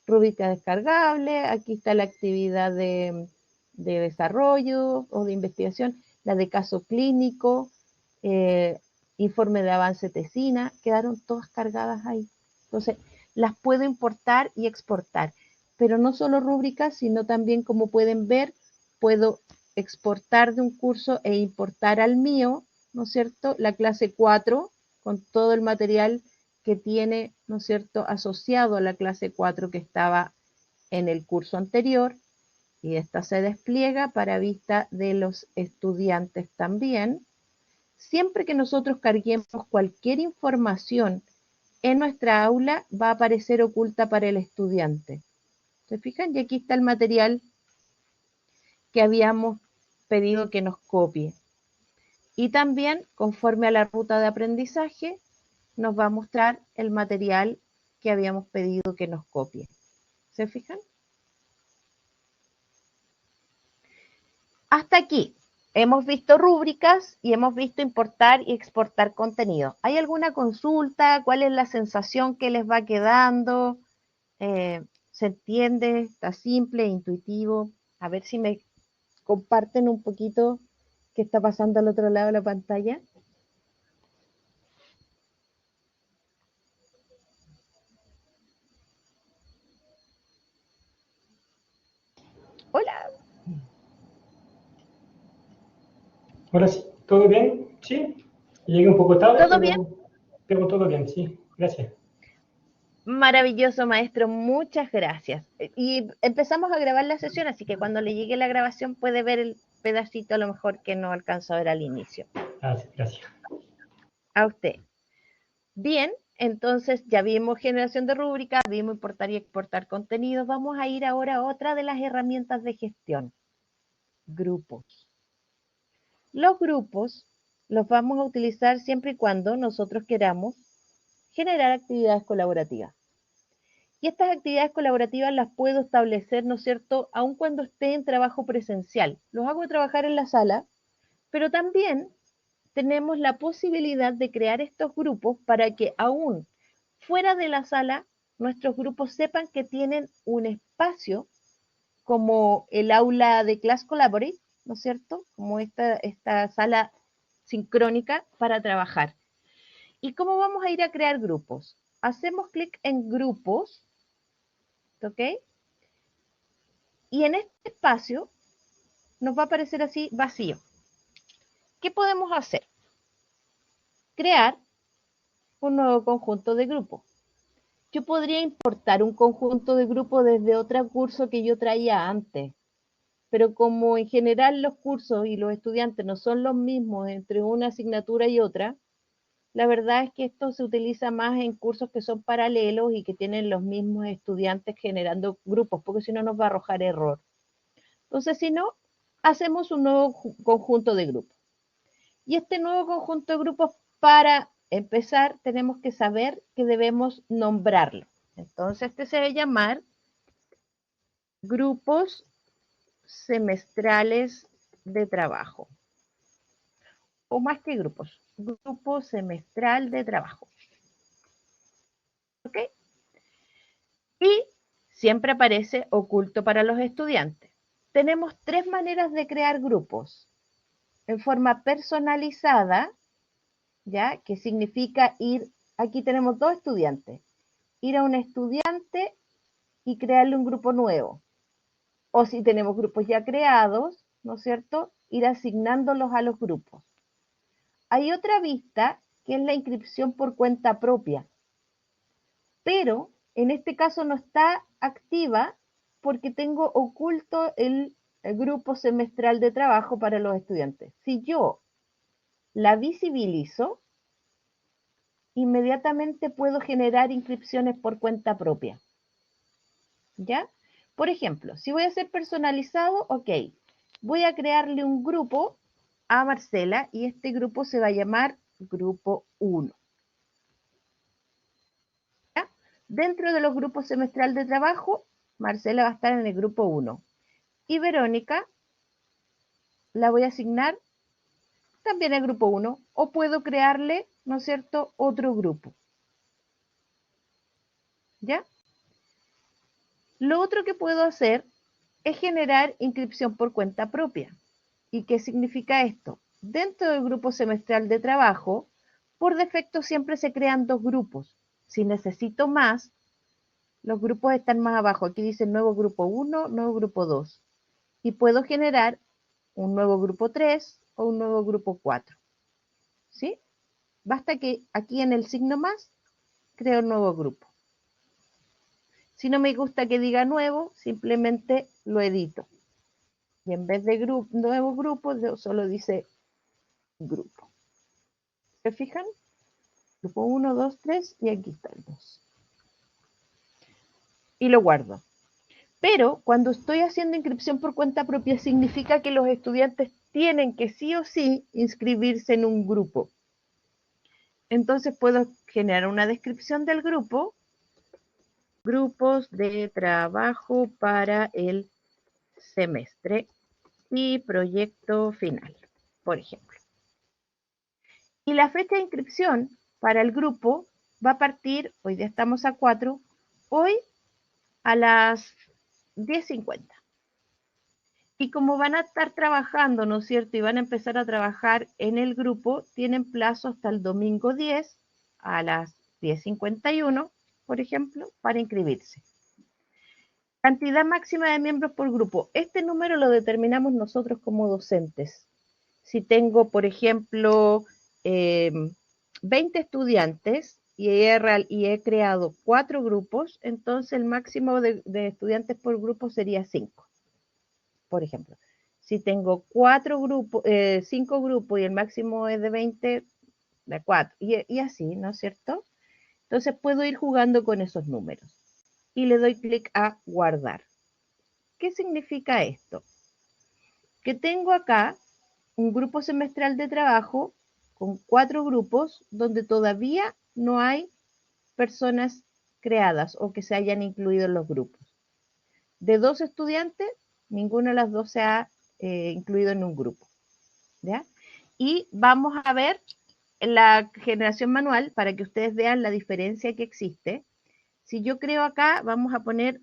rúbrica descargable, aquí está la actividad de desarrollo o de investigación, la de caso clínico, informe de avance tesina, quedaron todas cargadas ahí. Entonces, las puedo importar y exportar, pero no solo rúbricas, sino también, como pueden ver, puedo exportar de un curso e importar al mío, ¿no es cierto?, la clase 4 con todo el material que tiene, ¿no es cierto?, asociado a la clase 4 que estaba en el curso anterior, y esta se despliega para vista de los estudiantes también. Siempre que nosotros carguemos cualquier información en nuestra aula, va a aparecer oculta para el estudiante. ¿Se fijan? Y aquí está el material que habíamos pedido que nos copie. Y también, conforme a la ruta de aprendizaje, nos va a mostrar el material que habíamos pedido que nos copie. ¿Se fijan? Hasta aquí hemos visto rúbricas y hemos visto importar y exportar contenido. ¿Hay alguna consulta? ¿Cuál es la sensación que les va quedando? ¿Se entiende? ¿Está simple, intuitivo? A ver si me comparten un poquito qué está pasando al otro lado de la pantalla. Hola. Ahora sí, ¿todo bien? Sí, llegué un poco tarde, ¿Todo bien? pero todo bien, sí, gracias. Maravilloso, maestro, muchas gracias. Y empezamos a grabar la sesión, así que cuando le llegue la grabación puede ver el pedacito a lo mejor que no alcanzó a ver al inicio. Ah, sí, gracias. A usted. Bien, entonces ya vimos generación de rúbricas, vimos importar y exportar contenidos. Vamos a ir ahora a otra de las herramientas de gestión, grupos. Los grupos los vamos a utilizar siempre y cuando nosotros queramos generar actividades colaborativas. Y estas actividades colaborativas las puedo establecer, ¿no es cierto?, aun cuando esté en trabajo presencial. Los hago trabajar en la sala, pero también tenemos la posibilidad de crear estos grupos para que aún fuera de la sala, nuestros grupos sepan que tienen un espacio como el aula de Class Collaborate, ¿no es cierto?, como esta sala sincrónica para trabajar. ¿Y cómo vamos a ir a crear grupos? Hacemos clic en grupos, ¿ok? Y en este espacio nos va a aparecer así vacío. ¿Qué podemos hacer? Crear un nuevo conjunto de grupos. Yo podría importar un conjunto de grupos desde otro curso que yo traía antes, pero como en general los cursos y los estudiantes no son los mismos entre una asignatura y otra, la verdad es que esto se utiliza más en cursos que son paralelos y que tienen los mismos estudiantes generando grupos, porque si no nos va a arrojar error. Entonces, si no, hacemos un nuevo conjunto de grupos. Y este nuevo conjunto de grupos, para empezar, tenemos que saber que debemos nombrarlo. Entonces, este se va a llamar grupos semestrales de trabajo. O más que grupos, grupo semestral de trabajo. ¿Ok? Y siempre aparece oculto para los estudiantes. Tenemos tres maneras de crear grupos. En forma personalizada, ¿ya? Que significa ir, aquí tenemos dos estudiantes, ir a un estudiante y crearle un grupo nuevo. O si tenemos grupos ya creados, ¿no es cierto?, ir asignándolos a los grupos. Hay otra vista que es la inscripción por cuenta propia, pero en este caso no está activa porque tengo oculto el grupo semestral de trabajo para los estudiantes. Si yo la visibilizo, inmediatamente puedo generar inscripciones por cuenta propia. ¿Ya? Por ejemplo, si voy a hacer personalizado, ok, voy a crearle un grupo a Marcela y este grupo se va a llamar grupo 1. ¿Ya? Dentro de los grupos semestral de trabajo, Marcela va a estar en el grupo 1. Y Verónica la voy a asignar también al grupo 1 o puedo crearle, ¿no es cierto?, otro grupo. ¿Ya? Lo otro que puedo hacer es generar inscripción por cuenta propia. ¿Y qué significa esto? Dentro del grupo semestral de trabajo, por defecto siempre se crean 2 grupos. Si necesito más, los grupos están más abajo. Aquí dice nuevo grupo 1, nuevo grupo 2. Y puedo generar un nuevo grupo 3 o un nuevo grupo 4. ¿Sí? Basta que aquí en el signo más creo un nuevo grupo. Si no me gusta que diga nuevo, simplemente lo edito. Y en vez de nuevo grupo, solo dice grupo. ¿Se fijan? Grupo 1, 2, 3 y aquí está el 2. Y lo guardo. Pero cuando estoy haciendo inscripción por cuenta propia, significa que los estudiantes tienen que sí o sí inscribirse en un grupo. Entonces puedo generar una descripción del grupo, grupos de trabajo para el semestre y proyecto final, por ejemplo. Y la fecha de inscripción para el grupo va a partir, hoy ya estamos a 4, hoy a las 10:50. Y como van a estar trabajando, ¿no es cierto? Y van a empezar a trabajar en el grupo, tienen plazo hasta el domingo 10 a las 10:51, por ejemplo, para inscribirse. Cantidad máxima de miembros por grupo. Este número lo determinamos nosotros como docentes. Si tengo, por ejemplo, 20 estudiantes y he creado 4 grupos, entonces el máximo de estudiantes por grupo sería 5. Por ejemplo, si tengo 5 grupos y el máximo es de 20, de 4, y así, ¿no es cierto? Entonces puedo ir jugando con esos números y le doy clic a guardar. ¿Qué significa esto? Que tengo acá un grupo semestral de trabajo con 4 grupos donde todavía no hay personas creadas o que se hayan incluido en los grupos. De 2 estudiantes, ninguna de las 2 se ha incluido en un grupo. ¿Ya? Y vamos a ver la generación manual para que ustedes vean la diferencia que existe. Si yo creo acá, vamos a poner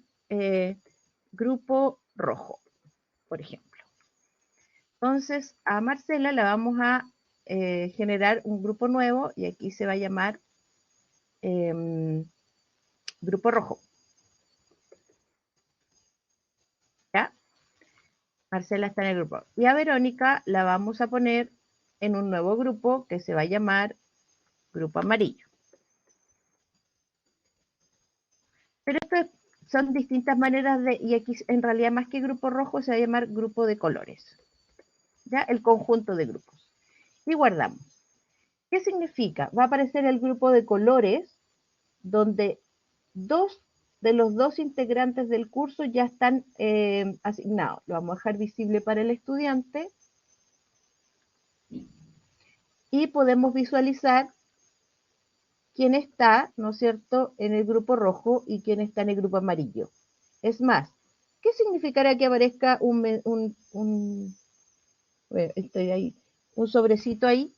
grupo rojo, por ejemplo. Entonces, a Marcela la vamos a generar un grupo nuevo y aquí se va a llamar grupo rojo. ¿Ya? Marcela está en el grupo. Y a Verónica la vamos a poner en un nuevo grupo que se va a llamar grupo amarillo. Pero esto son distintas maneras y aquí en realidad más que grupo rojo se va a llamar grupo de colores. ¿Ya? El conjunto de grupos. Y guardamos. ¿Qué significa? Va a aparecer el grupo de colores donde 2 de los 2 integrantes del curso ya están asignados. Lo vamos a dejar visible para el estudiante y podemos visualizar quién está, ¿no es cierto?, en el grupo rojo y quién está en el grupo amarillo. Es más, ¿qué significará que aparezca estoy ahí, un sobrecito ahí?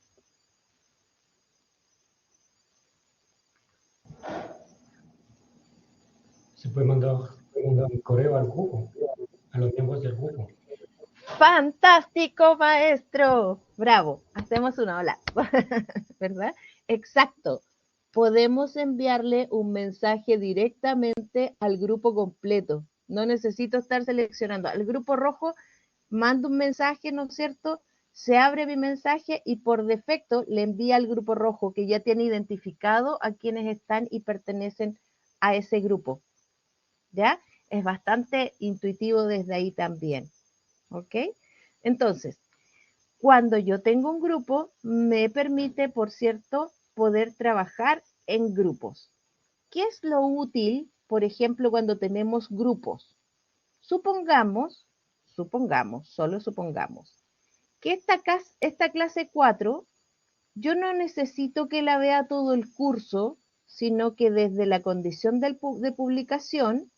Se puede mandar un correo al grupo, a los miembros del grupo. ¡Fantástico, maestro! Bravo, hacemos una ola, ¿verdad? Exacto. Podemos enviarle un mensaje directamente al grupo completo. No necesito estar seleccionando. Al grupo rojo mando un mensaje, ¿no es cierto? Se abre mi mensaje y por defecto le envía al grupo rojo que ya tiene identificado a quienes están y pertenecen a ese grupo. ¿Ya? Es bastante intuitivo desde ahí también. ¿Ok? Entonces, cuando yo tengo un grupo, me permite, por cierto, poder trabajar en grupos. ¿Qué es lo útil, por ejemplo, cuando tenemos grupos? Supongamos, solo supongamos, que esta clase 4, yo no necesito que la vea todo el curso, sino que desde la condición de publicación,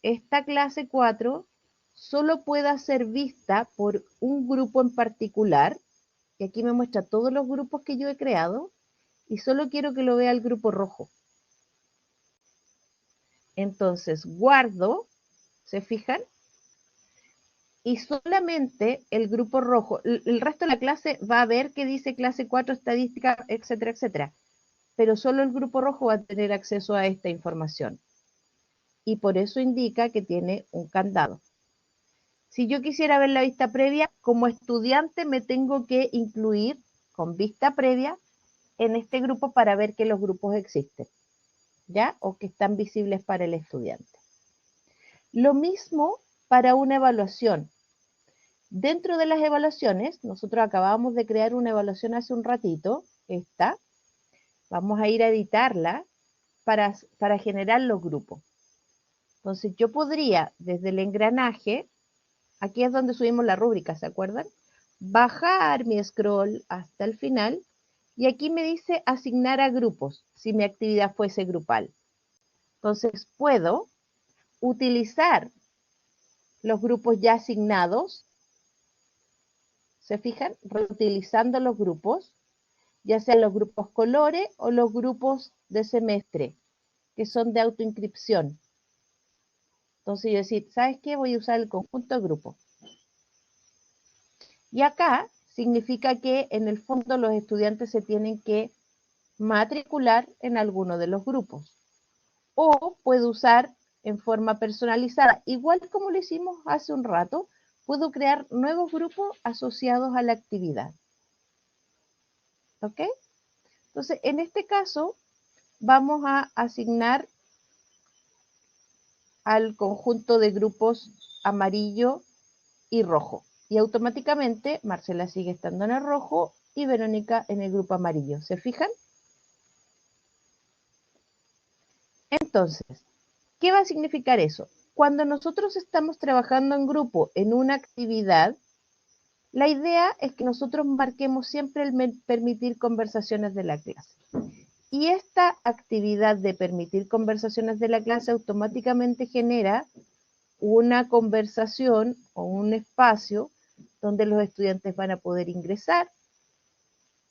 esta clase 4 solo pueda ser vista por un grupo en particular, y aquí me muestra todos los grupos que yo he creado, y solo quiero que lo vea el grupo rojo. Entonces guardo, ¿se fijan? Y solamente el grupo rojo, el resto de la clase va a ver que dice clase 4, estadística, etcétera, etcétera. Pero solo el grupo rojo va a tener acceso a esta información. Y por eso indica que tiene un candado. Si yo quisiera ver la vista previa, como estudiante me tengo que incluir con vista previa en este grupo para ver que los grupos existen, ¿ya? O que están visibles para el estudiante. Lo mismo para una evaluación. Dentro de las evaluaciones, nosotros acabamos de crear una evaluación hace un ratito, esta. Vamos a ir a editarla para generar los grupos. Entonces yo podría, desde el engranaje, aquí es donde subimos la rúbrica, ¿se acuerdan? Bajar mi scroll hasta el final y aquí me dice asignar a grupos, si mi actividad fuese grupal. Entonces puedo utilizar los grupos ya asignados, ¿se fijan? Reutilizando los grupos, ya sean los grupos colores o los grupos de semestre, que son de autoinscripción. Entonces yo decir, ¿sabes qué? Voy a usar el conjunto de grupos. Y acá significa que en el fondo los estudiantes se tienen que matricular en alguno de los grupos. O puedo usar en forma personalizada, igual como lo hicimos hace un rato, puedo crear nuevos grupos asociados a la actividad. ¿Ok? Entonces, en este caso, vamos a asignar al conjunto de grupos amarillo y rojo. Y automáticamente Marcela sigue estando en el rojo y Verónica en el grupo amarillo. ¿Se fijan? Entonces, ¿qué va a significar eso? Cuando nosotros estamos trabajando en grupo en una actividad, la idea es que nosotros marquemos siempre el permitir conversaciones de la clase. Y esta actividad de permitir conversaciones de la clase automáticamente genera una conversación o un espacio donde los estudiantes van a poder ingresar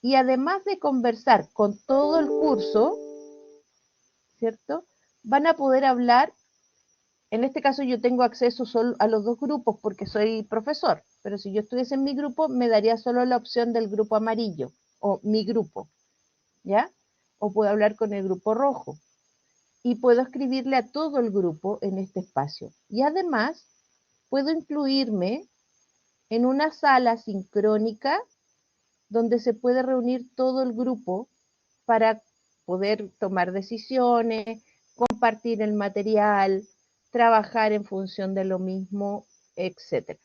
y además de conversar con todo el curso, ¿cierto? Van a poder hablar, en este caso yo tengo acceso solo a los dos grupos porque soy profesor, pero si yo estuviese en mi grupo me daría solo la opción del grupo amarillo o mi grupo, ¿ya? O puedo hablar con el grupo rojo y puedo escribirle a todo el grupo en este espacio. Y además puedo incluirme en una sala sincrónica donde se puede reunir todo el grupo para poder tomar decisiones, compartir el material, trabajar en función de lo mismo, etc.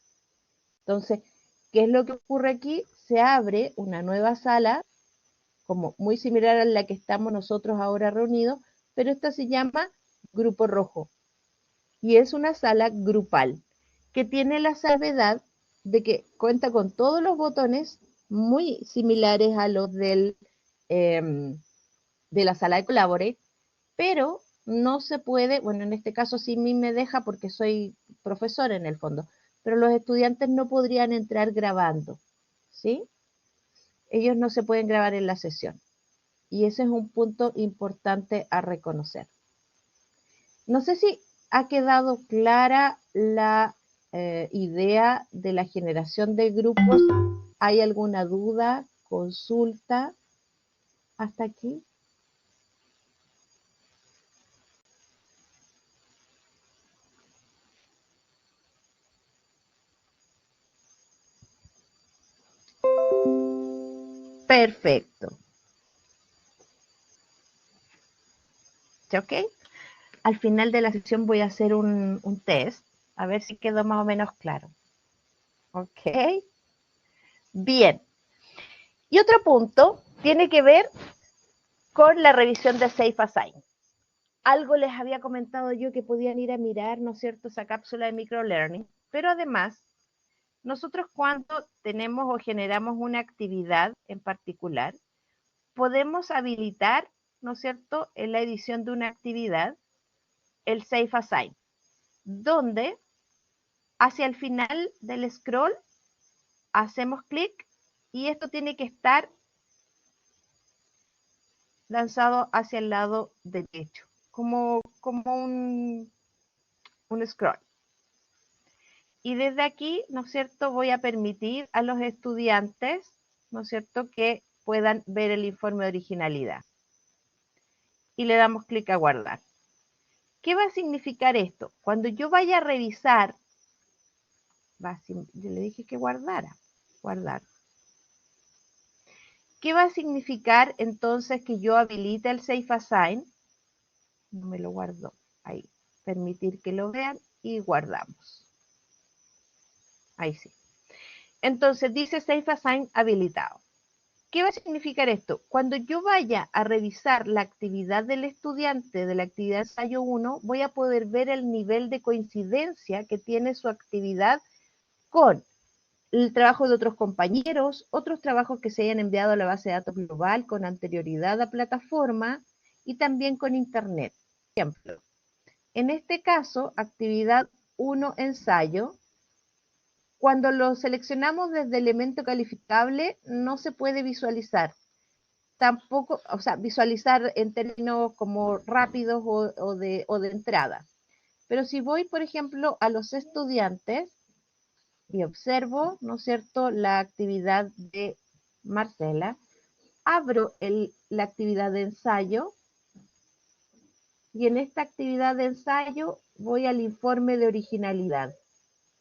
Entonces, ¿qué es lo que ocurre aquí? Se abre una nueva sala, como muy similar a la que estamos nosotros ahora reunidos, pero esta se llama Grupo Rojo y es una sala grupal que tiene la salvedad de que cuenta con todos los botones muy similares a los de la sala de Collaborate, pero no se puede, bueno, en este caso sí me deja porque soy profesor en el fondo, pero los estudiantes no podrían entrar grabando, ¿sí? Ellos no se pueden grabar en la sesión. Y ese es un punto importante a reconocer. No sé si ha quedado clara la idea de la generación de grupos. ¿Hay alguna duda, consulta hasta aquí? Perfecto. ¿Ok? Al final de la sesión voy a hacer un test, a ver si quedó más o menos claro. ¿Ok? Bien. Y otro punto tiene que ver con la revisión de Safe Assign. Algo les había comentado yo que podían ir a mirar, ¿no es cierto?, esa cápsula de microlearning, pero además, nosotros cuando tenemos o generamos una actividad en particular, podemos habilitar, ¿no es cierto?, en la edición de una actividad, el Safe Assign, donde hacia el final del scroll hacemos clic y esto tiene que estar lanzado hacia el lado derecho, como un scroll. Y desde aquí, ¿no es cierto?, voy a permitir a los estudiantes, ¿no es cierto?, que puedan ver el informe de originalidad. Y le damos clic a guardar. ¿Qué va a significar esto? Cuando yo vaya a revisar, yo le dije que guardara, guardar. ¿Qué va a significar entonces que yo habilite el Safe Assign? No me lo guardo. Ahí. Permitir que lo vean y guardamos. Ahí sí. Entonces dice Safe Assign habilitado. ¿Qué va a significar esto? Cuando yo vaya a revisar la actividad del estudiante de la actividad ensayo 1, voy a poder ver el nivel de coincidencia que tiene su actividad con el trabajo de otros compañeros, otros trabajos que se hayan enviado a la base de datos global con anterioridad a plataforma y también con Internet. Por ejemplo, en este caso, actividad 1 ensayo, cuando lo seleccionamos desde elemento calificable, no se puede visualizar. Tampoco, o sea, visualizar en términos como rápidos o de entrada. Pero si voy, por ejemplo, a los estudiantes y observo, ¿no es cierto?, la actividad de Marcela, abro la actividad de ensayo y en esta actividad de ensayo voy al informe de originalidad.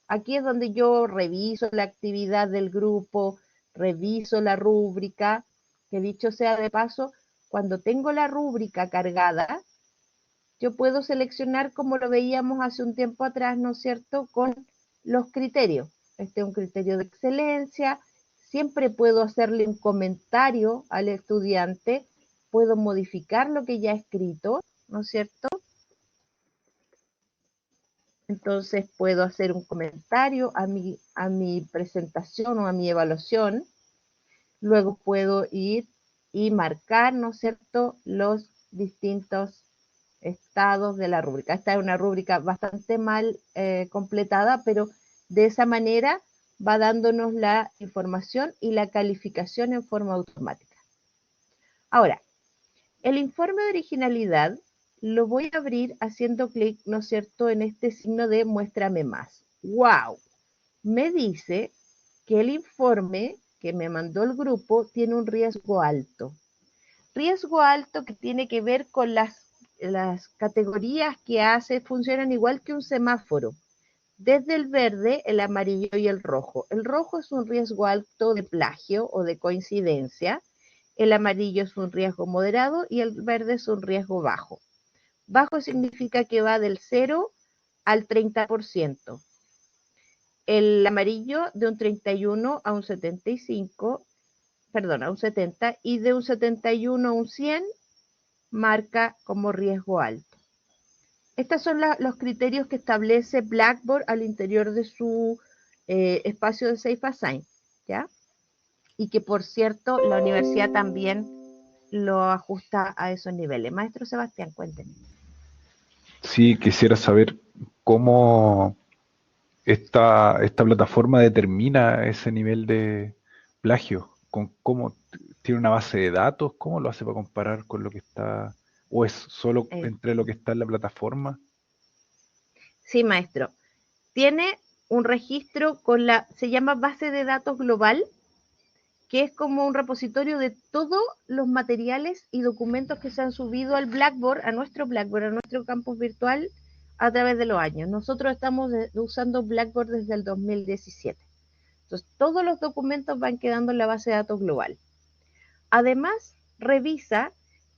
Aquí es donde yo reviso la actividad del grupo, reviso la rúbrica, que dicho sea de paso, cuando tengo la rúbrica cargada, yo puedo seleccionar como lo veíamos hace un tiempo atrás, ¿no es cierto?, con los criterios. Este es un criterio de excelencia, siempre puedo hacerle un comentario al estudiante, puedo modificar lo que ya he escrito, ¿no es cierto? Entonces puedo hacer un comentario a mi presentación o a mi evaluación. Luego puedo ir y marcar, ¿no es cierto?, los distintos estados de la rúbrica. Esta es una rúbrica bastante mal completada, pero de esa manera va dándonos la información y la calificación en forma automática. Ahora, el informe de originalidad lo voy a abrir haciendo clic, ¿no es cierto?, en este signo de muéstrame más. ¡Wow! Me dice que el informe que me mandó el grupo tiene un riesgo alto. Riesgo alto que tiene que ver con las categorías que hace, funcionan igual que un semáforo. Desde el verde, el amarillo y el rojo. El rojo es un riesgo alto de plagio o de coincidencia. El amarillo es un riesgo moderado y el verde es un riesgo bajo. Bajo significa que va del 0 al 30%. El amarillo de un 31 a un 75, perdón, a un 70, y de un 71 a un 100 marca como riesgo alto. Estos son los criterios que establece Blackboard al interior de su espacio de Safe Assign, ¿ya? Y que, por cierto, la universidad también lo ajusta a esos niveles. Maestro Sebastián, cuéntenme. Sí, quisiera saber cómo esta plataforma determina ese nivel de plagio. ¿Cómo tiene una base de datos? ¿Cómo lo hace para comparar con lo que está? ¿O es solo entre lo que está en la plataforma? Sí, maestro. Tiene un registro con se llama base de datos global, que es como un repositorio de todos los materiales y documentos que se han subido al Blackboard, a nuestro campus virtual, a través de los años. Nosotros estamos usando Blackboard desde el 2017. Entonces, todos los documentos van quedando en la base de datos global. Además, revisa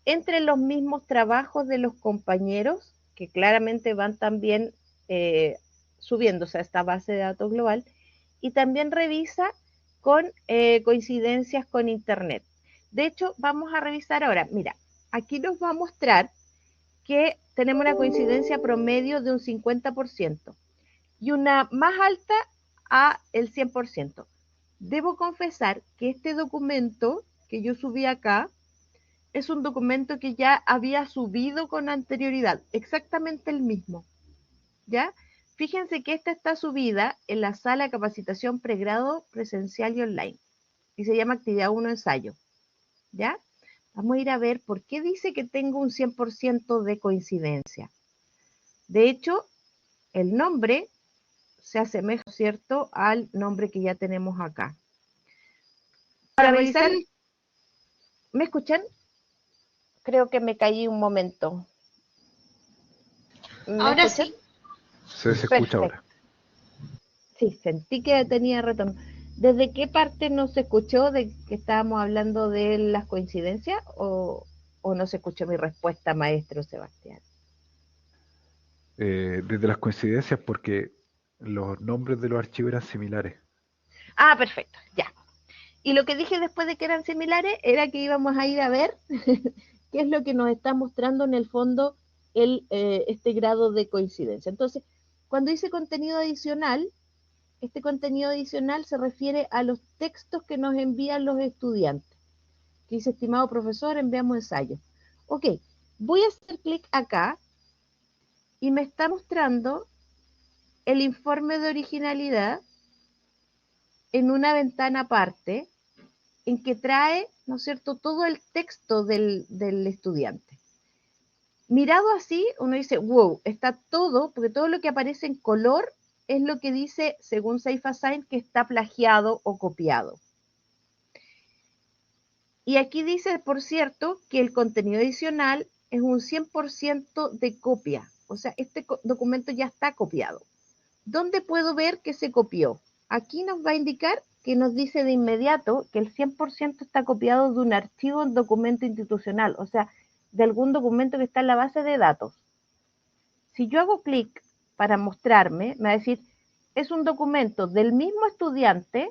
entre los mismos trabajos de los compañeros, que claramente van también subiéndose a esta base de datos global, y también revisa con coincidencias con Internet. De hecho, vamos a revisar ahora. Mira, aquí nos va a mostrar que tenemos una coincidencia promedio de un 50% y una más alta a el 100%. Debo confesar que este documento que yo subí acá es un documento que ya había subido con anterioridad, exactamente el mismo, ¿ya? Fíjense que esta está subida en la sala de capacitación pregrado presencial y online y se llama actividad 1 ensayo, ¿ya? Vamos a ir a ver por qué dice que tengo un 100% de coincidencia. De hecho, el nombre se asemeja, ¿cierto?, al nombre que ya tenemos acá. Para revisar, ¿me escuchan? Creo que me caí un momento. ¿Me Ahora escuchan? sí. Se escucha ahora. Sí, sentí que tenía retorno. ¿Desde qué parte no se escuchó de que estábamos hablando de las coincidencias o no se escuchó mi respuesta, maestro Sebastián? Desde las coincidencias, porque los nombres de los archivos eran similares. Ah, perfecto, ya. Y lo que dije después de que eran similares era que íbamos a ir a ver qué es lo que nos está mostrando en el fondo este grado de coincidencia. Entonces, cuando dice contenido adicional, este contenido adicional se refiere a los textos que nos envían los estudiantes. Que dice, estimado profesor, enviamos ensayo. Ok, voy a hacer clic acá y me está mostrando el informe de originalidad en una ventana aparte en que trae, ¿no es cierto?, todo el texto del estudiante. Mirado así, uno dice, wow, está todo, porque todo lo que aparece en color es lo que dice, según SafeAssign, que está plagiado o copiado. Y aquí dice, por cierto, que el contenido adicional es un 100% de copia. O sea, este documento ya está copiado. ¿Dónde puedo ver que se copió? Aquí nos va a indicar que nos dice de inmediato que el 100% está copiado de un archivo en documento institucional, o sea, de algún documento que está en la base de datos. Si yo hago clic para mostrarme, me va a decir, es un documento del mismo estudiante,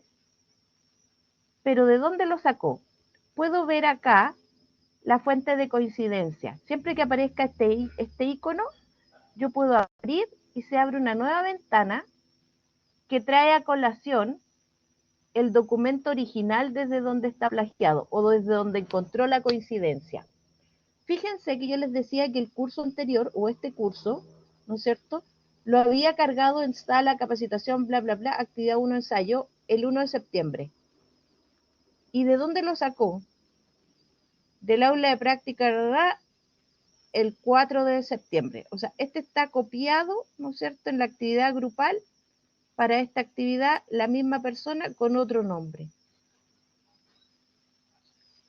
pero ¿de dónde lo sacó? Puedo ver acá la fuente de coincidencia. Siempre que aparezca este icono, yo puedo abrir y se abre una nueva ventana que trae a colación el documento original desde donde está plagiado o desde donde encontró la coincidencia. Fíjense que yo les decía que el curso anterior o este curso, ¿no es cierto?, lo había cargado en sala, capacitación, bla, bla, bla, actividad 1, ensayo, el 1 de septiembre. ¿Y de dónde lo sacó? Del aula de práctica, ¿verdad?, el 4 de septiembre. O sea, este está copiado, ¿no es cierto?, en la actividad grupal, para esta actividad, la misma persona con otro nombre.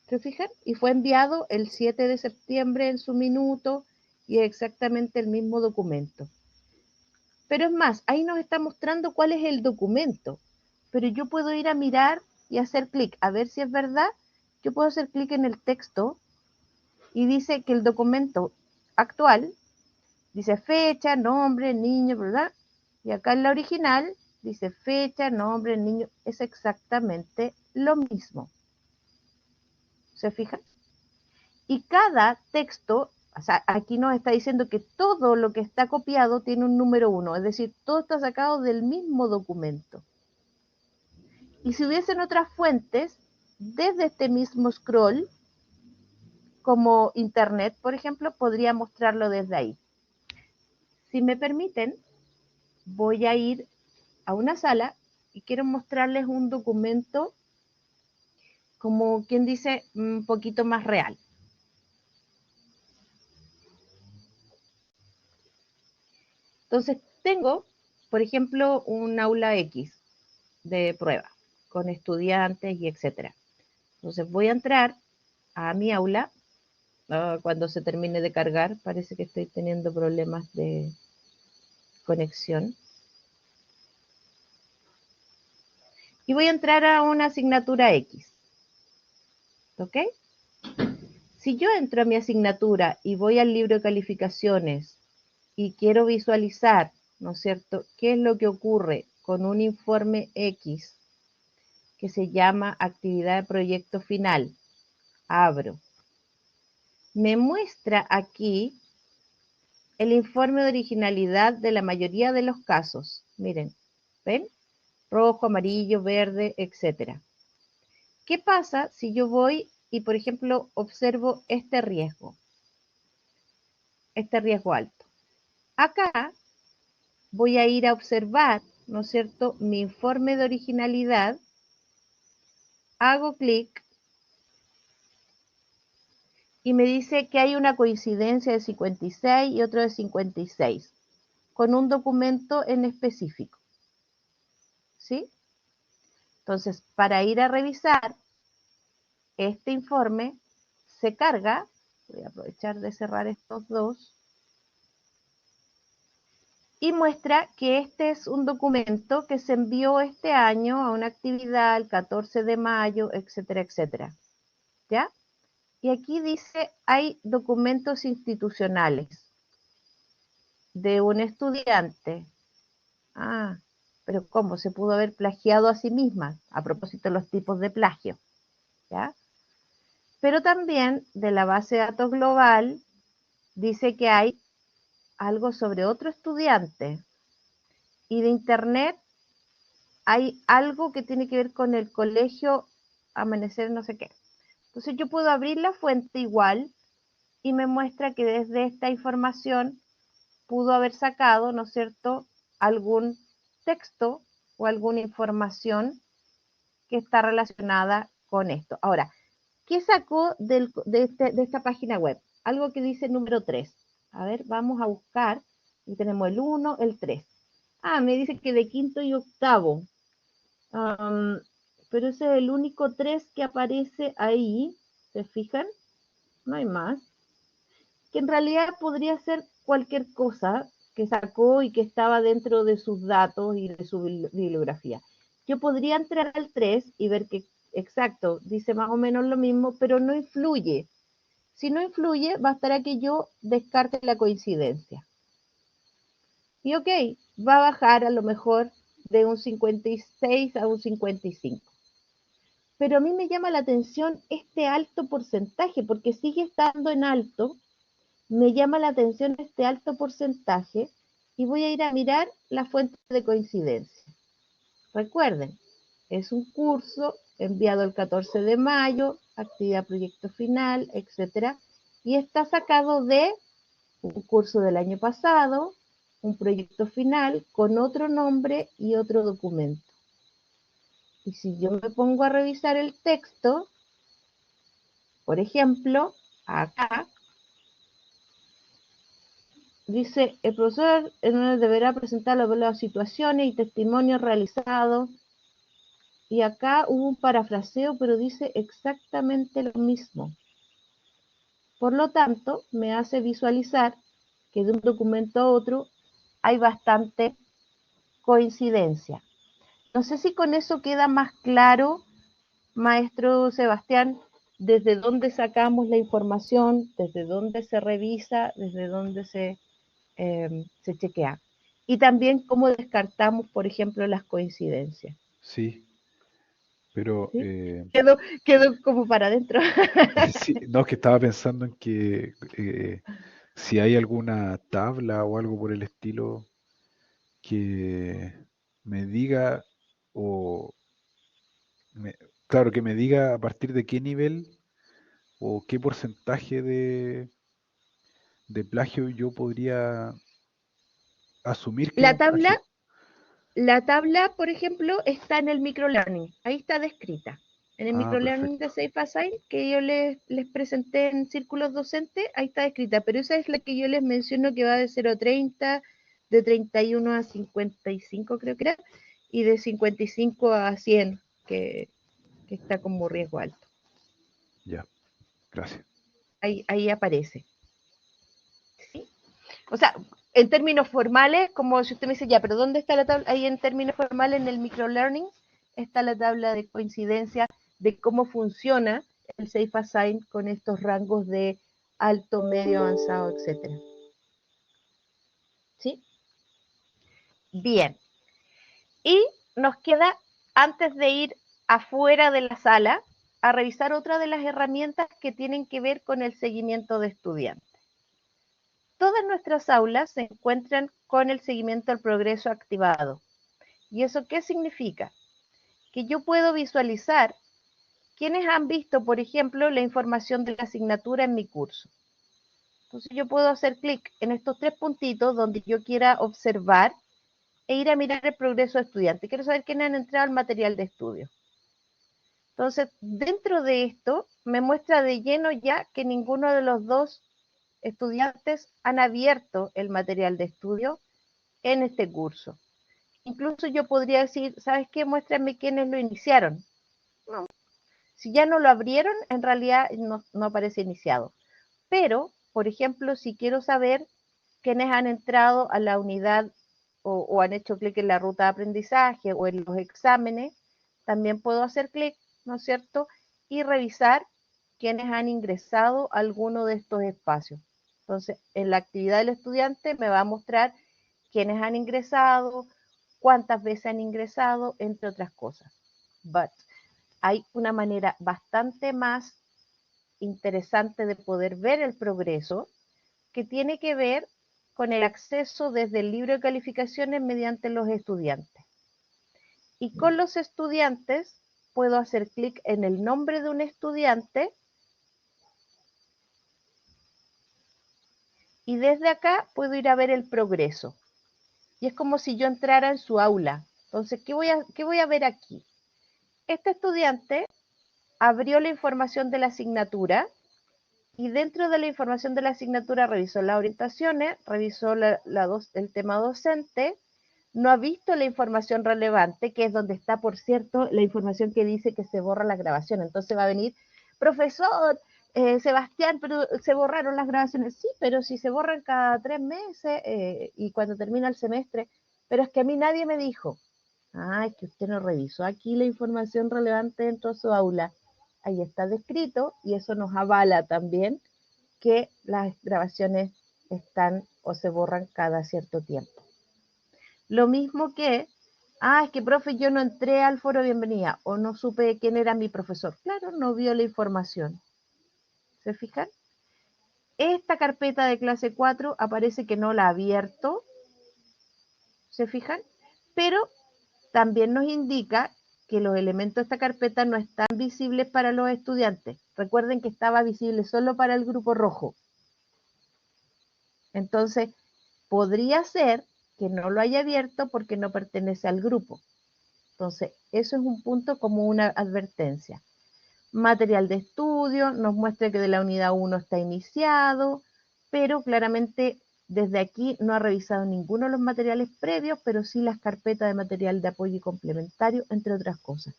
¿Se fijan? Y fue enviado el 7 de septiembre en su minuto y es exactamente el mismo documento. Pero es más, ahí nos está mostrando cuál es el documento. Pero yo puedo ir a mirar y hacer clic, a ver si es verdad. Yo puedo hacer clic en el texto y dice que el documento actual dice fecha, nombre, niño, ¿verdad? Y acá en la original dice fecha, nombre, niño, es exactamente lo mismo. ¿Se fijan? Y cada texto, o sea, aquí nos está diciendo que todo lo que está copiado tiene un número 1, es decir, todo está sacado del mismo documento. Y si hubiesen otras fuentes, desde este mismo scroll, como internet, por ejemplo, podría mostrarlo desde ahí. Si me permiten, voy a ir a una sala y quiero mostrarles un documento, como quien dice, un poquito más real. Entonces, tengo, por ejemplo, un aula X de prueba con estudiantes y etcétera. Entonces, voy a entrar a mi aula. Cuando se termine de cargar, parece que estoy teniendo problemas de conexión. Y voy a entrar a una asignatura X. ¿Ok? Si yo entro a mi asignatura y voy al libro de calificaciones y quiero visualizar, ¿no es cierto?, qué es lo que ocurre con un informe X que se llama actividad de proyecto final. Abro. Me muestra aquí el informe de originalidad de la mayoría de los casos. Miren, ¿ven? Rojo, amarillo, verde, etcétera. ¿Qué pasa si yo voy y, por ejemplo, observo este riesgo alto? Acá voy a ir a observar, ¿no es cierto?, mi informe de originalidad, hago clic y me dice que hay una coincidencia de 56 y otro de 56, con un documento en específico. ¿Sí? Entonces, para ir a revisar este informe, se carga, voy a aprovechar de cerrar estos dos, y muestra que este es un documento que se envió este año a una actividad el 14 de mayo, etcétera, etcétera. ¿Ya? Y aquí dice, hay documentos institucionales de un estudiante. Ah, pero ¿cómo? Se pudo haber plagiado a sí misma, a propósito de los tipos de plagio. ¿Ya? Pero también de la base de datos global dice que hay algo sobre otro estudiante. Y de internet hay algo que tiene que ver con el colegio Amanecer no sé qué. Entonces yo puedo abrir la fuente igual y me muestra que desde esta información pudo haber sacado, ¿no es cierto?, algún texto o alguna información que está relacionada con esto. Ahora, ¿qué sacó de esta página web? Algo que dice número 3. A ver, vamos a buscar. Y tenemos el 1, el 3. Ah, me dice que de quinto y octavo. Pero ese es el único 3 que aparece ahí. ¿Se fijan? No hay más. Que en realidad podría ser cualquier cosa que sacó y que estaba dentro de sus datos y de su bibliografía. Yo podría entrar al 3 y ver que, exacto, dice más o menos lo mismo, pero no influye. Si no influye, bastará que yo descarte la coincidencia. Y ok, va a bajar a lo mejor de un 56 a un 55. Pero a mí me llama la atención este alto porcentaje, porque sigue estando en alto. Me llama la atención este alto porcentaje y voy a ir a mirar la fuente de coincidencia. Recuerden, es un curso enviado el 14 de mayo, actividad proyecto final, etcétera, y está sacado de un curso del año pasado, un proyecto final con otro nombre y otro documento. Y si yo me pongo a revisar el texto, por ejemplo, acá dice, el profesor deberá presentar las situaciones y testimonios realizados. Y acá hubo un parafraseo, pero dice exactamente lo mismo. Por lo tanto, me hace visualizar que de un documento a otro hay bastante coincidencia. No sé si con eso queda más claro, maestro Sebastián, desde dónde sacamos la información, desde dónde se revisa, desde dónde se chequea. Y también cómo descartamos, por ejemplo, las coincidencias. Sí, pero ¿Sí? Quedó como para adentro. sí, no, es que estaba pensando en que si hay alguna tabla o algo por el estilo que me diga o me- claro, que me diga a partir de qué nivel o qué porcentaje de plagio yo podría asumir que es La un plagio. tabla, la tabla, por ejemplo, está en el microlearning. Ahí está descrita. En el Ah, microlearning de perfecto. Safe Assign que yo les presenté en círculos docentes, ahí está descrita. Pero esa es la que yo les menciono que va de 0 a 30, de 31 a 55 creo que era, y de 55 a 100, que está como riesgo alto. Ya, gracias. Ahí aparece. ¿Sí? O sea, en términos formales, como si usted me dice, ya, pero ¿dónde está la tabla? Ahí en términos formales, en el microlearning, está la tabla de coincidencia de cómo funciona el Safe Assign con estos rangos de alto, medio, avanzado, etcétera. ¿Sí? Bien. Y nos queda, antes de ir afuera de la sala, a revisar otra de las herramientas que tienen que ver con el seguimiento de estudiantes. Todas nuestras aulas se encuentran con el seguimiento al progreso activado. ¿Y eso qué significa? Que yo puedo visualizar quiénes han visto, por ejemplo, la información de la asignatura en mi curso. Entonces yo puedo hacer clic en estos tres puntitos donde yo quiera observar e ir a mirar el progreso de estudiante. Quiero saber quiénes han entrado al material de estudio. Entonces, dentro de esto, me muestra de lleno ya que ninguno de los dos estudiantes han abierto el material de estudio en este curso. Incluso yo podría decir, ¿sabes qué? Muéstrame quiénes lo iniciaron. No. Si ya no lo abrieron, en realidad no aparece iniciado. Pero, por ejemplo, si quiero saber quiénes han entrado a la unidad o han hecho clic en la ruta de aprendizaje o en los exámenes, también puedo hacer clic, ¿no es cierto? Y revisar quiénes han ingresado a alguno de estos espacios. Entonces, en la actividad del estudiante me va a mostrar quiénes han ingresado, cuántas veces han ingresado, entre otras cosas. But hay una manera bastante más interesante de poder ver el progreso que tiene que ver con el acceso desde el libro de calificaciones mediante los estudiantes. Y con los estudiantes puedo hacer clic en el nombre de un estudiante y desde acá puedo ir a ver el progreso. Y es como si yo entrara en su aula. Entonces, ¿qué voy a ver aquí? Este estudiante abrió la información de la asignatura y dentro de la información de la asignatura revisó las orientaciones, revisó el tema docente, no ha visto la información relevante, que es donde está, por cierto, la información que dice que se borra la grabación. Entonces va a venir, profesor, Sebastián, pero se borraron las grabaciones. Sí, pero si se borran cada 3 meses y cuando termina el semestre, pero es que a mí nadie me dijo. Ah, es que usted no revisó aquí la información relevante dentro de su aula. Ahí está descrito y eso nos avala también que las grabaciones están o se borran cada cierto tiempo. Lo mismo que, es que profe, yo no entré al foro de bienvenida o no supe quién era mi profesor. Claro, no vio la información. ¿Se fijan? Esta carpeta de clase 4 aparece que no la ha abierto. ¿Se fijan? Pero también nos indica que los elementos de esta carpeta no están visibles para los estudiantes. Recuerden que estaba visible solo para el grupo rojo. Entonces, podría ser que no lo haya abierto porque no pertenece al grupo. Entonces, eso es un punto como una advertencia. Material de estudio nos muestra que de la unidad 1 está iniciado, pero claramente desde aquí no ha revisado ninguno de los materiales previos, pero sí las carpetas de material de apoyo y complementario, entre otras cosas.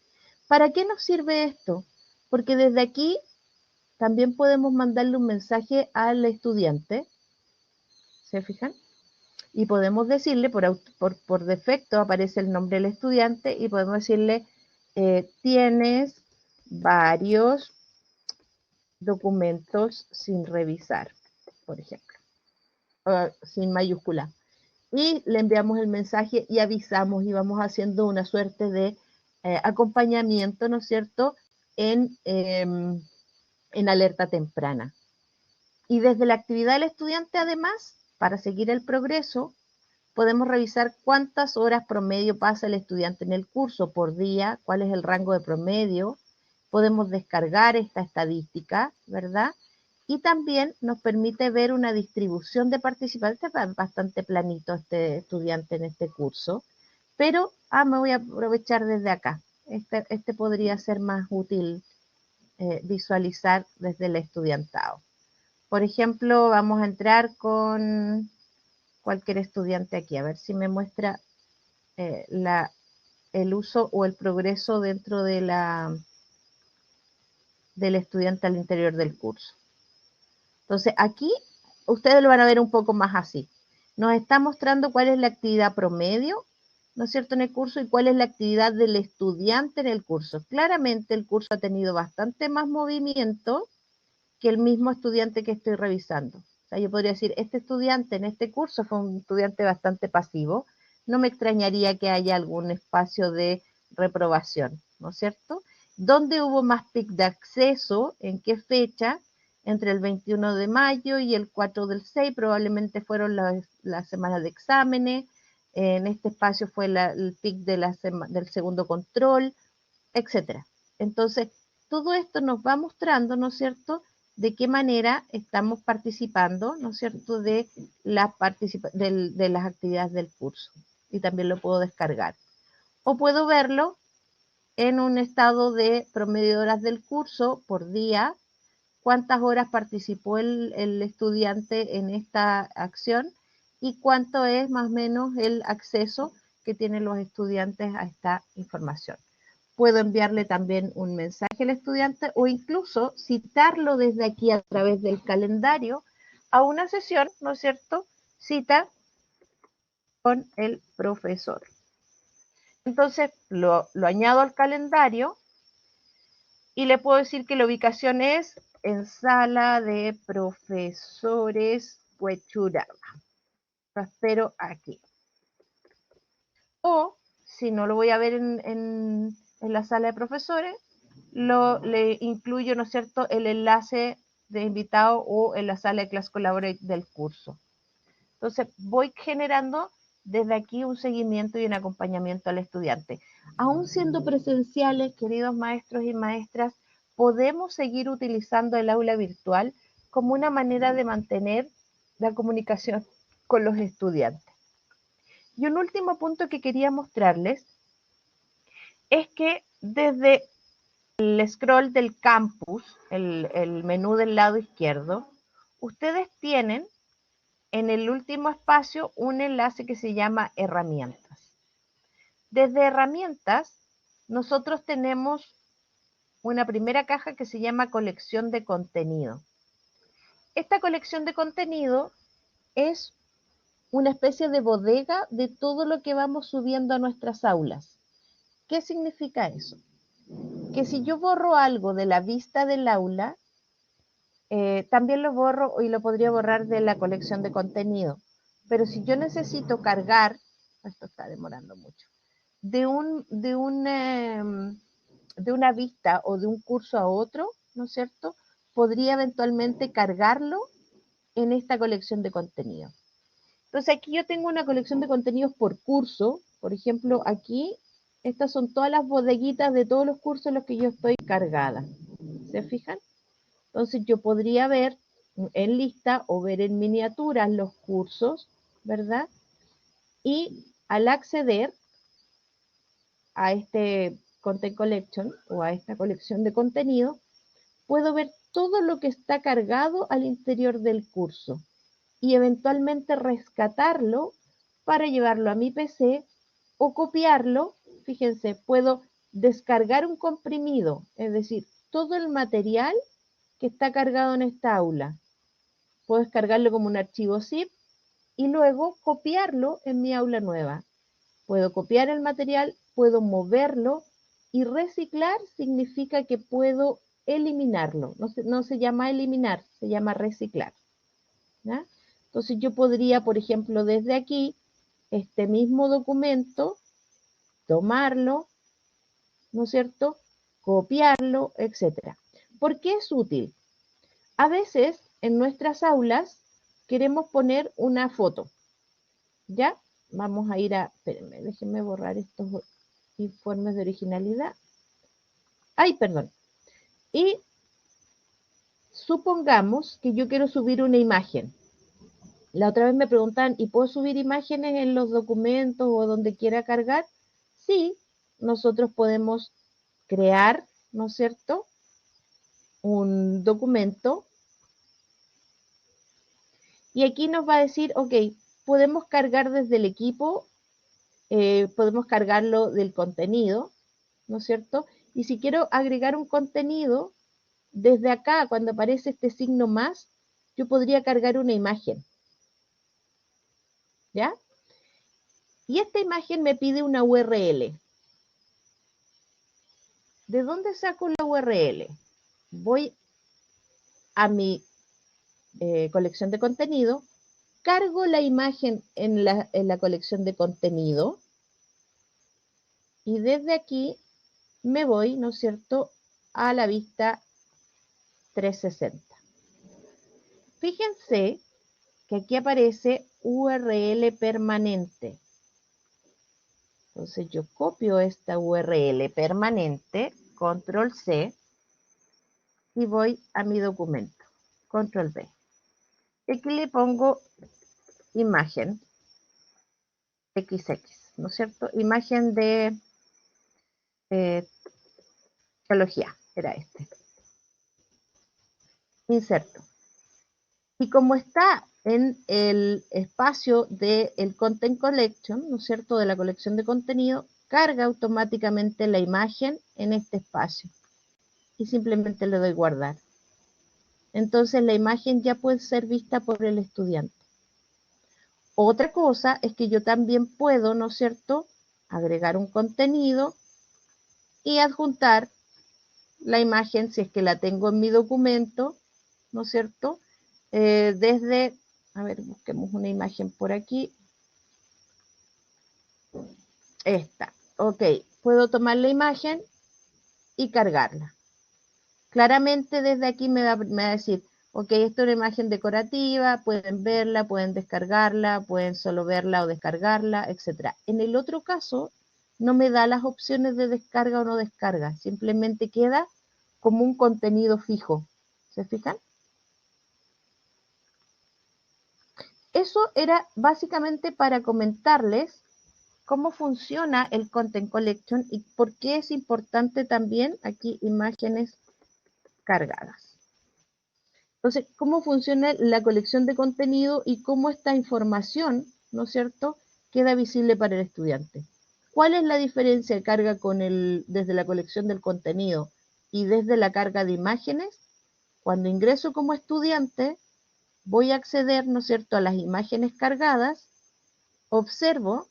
¿Para qué nos sirve esto? Porque desde aquí también podemos mandarle un mensaje al estudiante, ¿se fijan? Y podemos decirle, por defecto aparece el nombre del estudiante y podemos decirle, tienes varios documentos sin revisar, por ejemplo, sin mayúscula. Y le enviamos el mensaje y avisamos y vamos haciendo una suerte de acompañamiento, ¿no es cierto?, en alerta temprana. Y desde la actividad del estudiante, además, para seguir el progreso, podemos revisar cuántas horas promedio pasa el estudiante en el curso por día, cuál es el rango de promedio. Podemos descargar esta estadística, ¿verdad? Y también nos permite ver una distribución de participantes, bastante planito este estudiante en este curso, pero me voy a aprovechar desde acá. Este podría ser más útil visualizar desde el estudiantado. Por ejemplo, vamos a entrar con cualquier estudiante aquí, a ver si me muestra el uso o el progreso dentro de del estudiante al interior del curso. Entonces, aquí ustedes lo van a ver un poco más así. Nos está mostrando cuál es la actividad promedio, ¿no es cierto?, en el curso y cuál es la actividad del estudiante en el curso. Claramente el curso ha tenido bastante más movimiento que el mismo estudiante que estoy revisando. O sea, yo podría decir, este estudiante en este curso fue un estudiante bastante pasivo. No me extrañaría que haya algún espacio de reprobación, ¿no es cierto? ¿Dónde hubo más pic de acceso? ¿En qué fecha? Entre el 21 de mayo y el 4 del 6, probablemente fueron las semanas de exámenes. En este espacio fue el pic del segundo control, etcétera. Entonces, todo esto nos va mostrando, ¿no es cierto?, de qué manera estamos participando, ¿no es cierto?, de las actividades del curso. Y también lo puedo descargar. O puedo verlo en un estado de promedio de horas del curso por día, cuántas horas participó el estudiante en esta acción y cuánto es más o menos el acceso que tienen los estudiantes a esta información. Puedo enviarle también un mensaje al estudiante o incluso citarlo desde aquí a través del calendario a una sesión, ¿no es cierto? Cita con el profesor. Entonces lo añado al calendario y le puedo decir que la ubicación es en sala de profesores Huechuraba. Lo espero aquí. O si no lo voy a ver en la sala de profesores, le incluyo, ¿no es cierto?, el enlace de invitado o en la sala de Class Collaborate del curso. Entonces, voy generando desde aquí un seguimiento y un acompañamiento al estudiante. Aún siendo presenciales, queridos maestros y maestras, podemos seguir utilizando el aula virtual como una manera de mantener la comunicación con los estudiantes. Y un último punto que quería mostrarles es que desde el scroll del campus, el menú del lado izquierdo, ustedes tienen en el último espacio un enlace que se llama herramientas. Desde herramientas, nosotros tenemos una primera caja que se llama colección de contenido. Esta colección de contenido es una especie de bodega de todo lo que vamos subiendo a nuestras aulas. ¿Qué significa eso? Que si yo borro algo de la vista del aula, también lo borro y lo podría borrar de la colección de contenido. Pero si yo necesito cargar, esto está demorando mucho, de una vista o de un curso a otro, ¿no es cierto? Podría eventualmente cargarlo en esta colección de contenido. Entonces aquí yo tengo una colección de contenidos por curso. Por ejemplo, aquí, estas son todas las bodeguitas de todos los cursos en los que yo estoy cargada. ¿Se fijan? Entonces yo podría ver en lista o ver en miniaturas los cursos, ¿verdad? Y al acceder a este Content Collection o a esta colección de contenido, puedo ver todo lo que está cargado al interior del curso y eventualmente rescatarlo para llevarlo a mi PC o copiarlo. Fíjense, puedo descargar un comprimido, es decir, todo el material que está cargado en esta aula. Puedo descargarlo como un archivo zip y luego copiarlo en mi aula nueva. Puedo copiar el material, puedo moverlo y reciclar significa que puedo eliminarlo. No se llama eliminar, se llama reciclar. ¿Ya? Entonces yo podría, por ejemplo, desde aquí, este mismo documento, tomarlo, ¿no es cierto?, copiarlo, etc. ¿Por qué es útil? A veces en nuestras aulas queremos poner una foto, ¿ya? Vamos a ir a, espérenme, déjenme borrar estos informes de originalidad. Ay, perdón. Y supongamos que yo quiero subir una imagen. La otra vez me preguntan, ¿y puedo subir imágenes en los documentos o donde quiera cargar? Sí, nosotros podemos crear, ¿no es cierto?, un documento. Y aquí nos va a decir, ok, podemos cargar desde el equipo, podemos cargarlo del contenido, ¿no es cierto? Y si quiero agregar un contenido, desde acá, cuando aparece este signo más, yo podría cargar una imagen. ¿Ya? Y esta imagen me pide una URL. ¿De dónde saco la URL? Voy a mi colección de contenido, cargo la imagen en la colección de contenido y desde aquí me voy, ¿no es cierto?, a la vista 360. Fíjense que aquí aparece URL permanente. Entonces yo copio esta URL permanente, control C, y voy a mi documento, control V. Aquí le pongo imagen XX, ¿no es cierto? Imagen de eh, teología, era este. Inserto. Y como está en el espacio del Content Collection, ¿no es cierto?, de la colección de contenido, carga automáticamente la imagen en este espacio y simplemente le doy guardar. Entonces la imagen ya puede ser vista por el estudiante. Otra cosa es que yo también puedo, ¿no es cierto?, agregar un contenido y adjuntar la imagen, si es que la tengo en mi documento, ¿no es cierto?, desde, a ver, busquemos una imagen por aquí, esta, ok, puedo tomar la imagen y cargarla. Claramente desde aquí me va a decir, ok, esta es una imagen decorativa, pueden verla, pueden descargarla, pueden solo verla o descargarla, etc. En el otro caso, no me da las opciones de descarga o no descarga, simplemente queda como un contenido fijo. ¿Se fijan? Eso era básicamente para comentarles cómo funciona el Content Collection y por qué es importante también aquí imágenes cargadas. Entonces, cómo funciona la colección de contenido y cómo esta información, ¿no es cierto?, queda visible para el estudiante. ¿Cuál es la diferencia de carga desde la colección del contenido y desde la carga de imágenes? Cuando ingreso como estudiante, voy a acceder, ¿no es cierto?, a las imágenes cargadas, observo,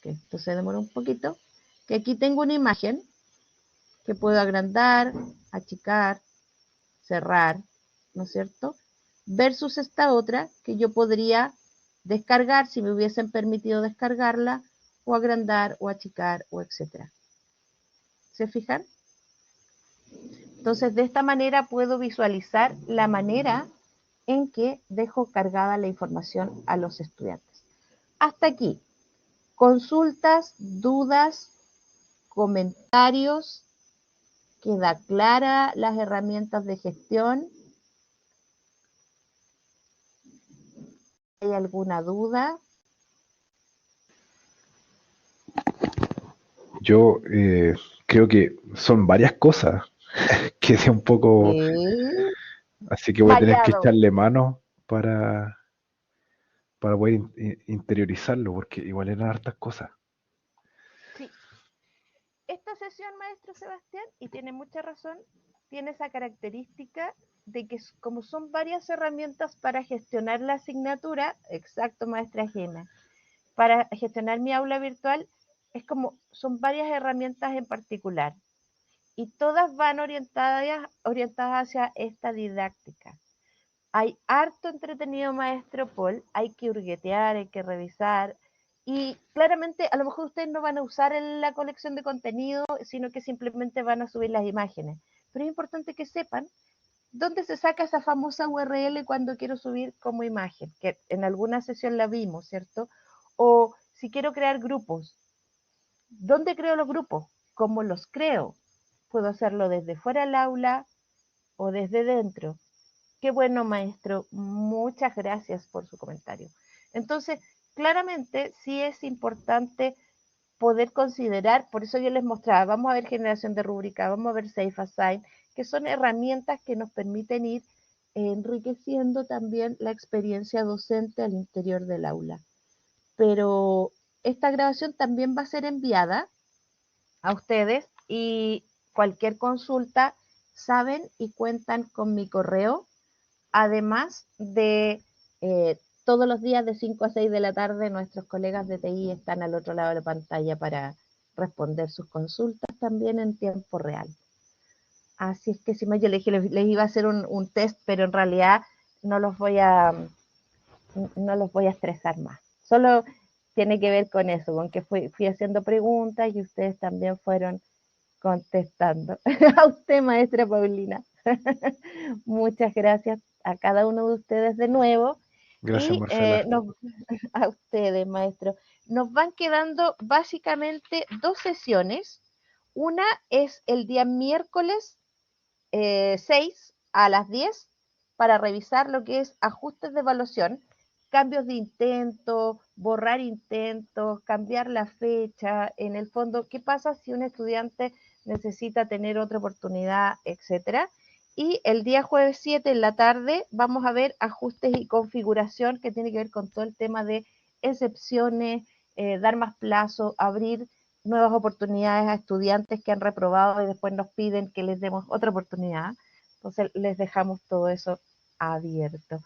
que esto se demora un poquito, que aquí tengo una imagen que puedo agrandar, achicar, cerrar, ¿no es cierto? Versus esta otra que yo podría descargar si me hubiesen permitido descargarla, o agrandar, o achicar, o etcétera. ¿Se fijan? Entonces, de esta manera puedo visualizar la manera en que dejo cargada la información a los estudiantes. Hasta aquí. Consultas, dudas, comentarios. ¿Queda clara las herramientas de gestión? ¿Hay alguna duda? Yo creo que son varias cosas. Quedé un poco, Sí. así que voy a tener que Vallado. echarle mano para poder interiorizarlo, porque igual eran hartas cosas. Sí. Esta sesión, maestro Sebastián, y tiene mucha razón, tiene esa característica de que como son varias herramientas para gestionar la asignatura, exacto, maestra Jena, para gestionar mi aula virtual, es como son varias herramientas en particular y todas van orientadas hacia esta didáctica. Hay harto entretenido, maestro Paul, hay que hurguetear, hay que revisar, y claramente a lo mejor ustedes no van a usar la colección de contenido, sino que simplemente van a subir las imágenes. Pero es importante que sepan dónde se saca esa famosa URL cuando quiero subir como imagen, que en alguna sesión la vimos, ¿cierto? O si quiero crear grupos, ¿dónde creo los grupos? ¿Cómo los creo? Puedo hacerlo desde fuera del aula o desde dentro. Qué bueno, maestro. Muchas gracias por su comentario. Entonces, claramente sí es importante poder considerar, por eso yo les mostraba, vamos a ver generación de rúbrica, vamos a ver Safe Assign, que son herramientas que nos permiten ir enriqueciendo también la experiencia docente al interior del aula. Pero esta grabación también va a ser enviada a ustedes y cualquier consulta saben y cuentan con mi correo, además de todos los días de 5 a 6 de la tarde nuestros colegas de TI están al otro lado de la pantalla para responder sus consultas también en tiempo real. Así es que si yo les iba a hacer un test, pero en realidad no los voy a estresar más. Solo tiene que ver con eso, con que fui haciendo preguntas y ustedes también fueron contestando. A usted, maestra Paulina. Muchas gracias a cada uno de ustedes de nuevo. Gracias, Y Marcela. a ustedes, maestro. Nos van quedando básicamente 2 sesiones. Una es el día miércoles 6 a las 10 para revisar lo que es ajustes de evaluación, cambios de intento, borrar intentos, cambiar la fecha, en el fondo, ¿qué pasa si un estudiante necesita tener otra oportunidad, etcétera? Y el día jueves 7 en la tarde vamos a ver ajustes y configuración que tiene que ver con todo el tema de excepciones, dar más plazo, abrir nuevas oportunidades a estudiantes que han reprobado y después nos piden que les demos otra oportunidad. Entonces les dejamos todo eso abierto.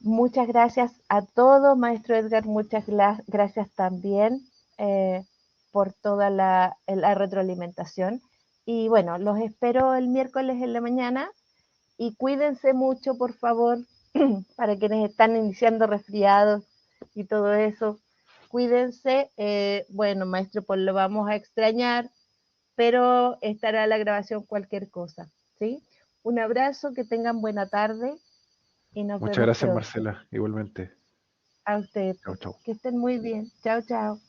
Muchas gracias a todos, maestro Edgar, muchas gracias también por toda la retroalimentación. Y bueno, los espero el miércoles en la mañana y cuídense mucho, por favor, para quienes están iniciando resfriados y todo eso. Cuídense. Bueno, maestro, pues lo vamos a extrañar, pero estará la grabación cualquier cosa, ¿sí? Un abrazo, que tengan buena tarde y nos Muchas vemos gracias, pronto. Marcela, igualmente. A usted, Chao, pues, chao. que estén muy bien. Chao, chao.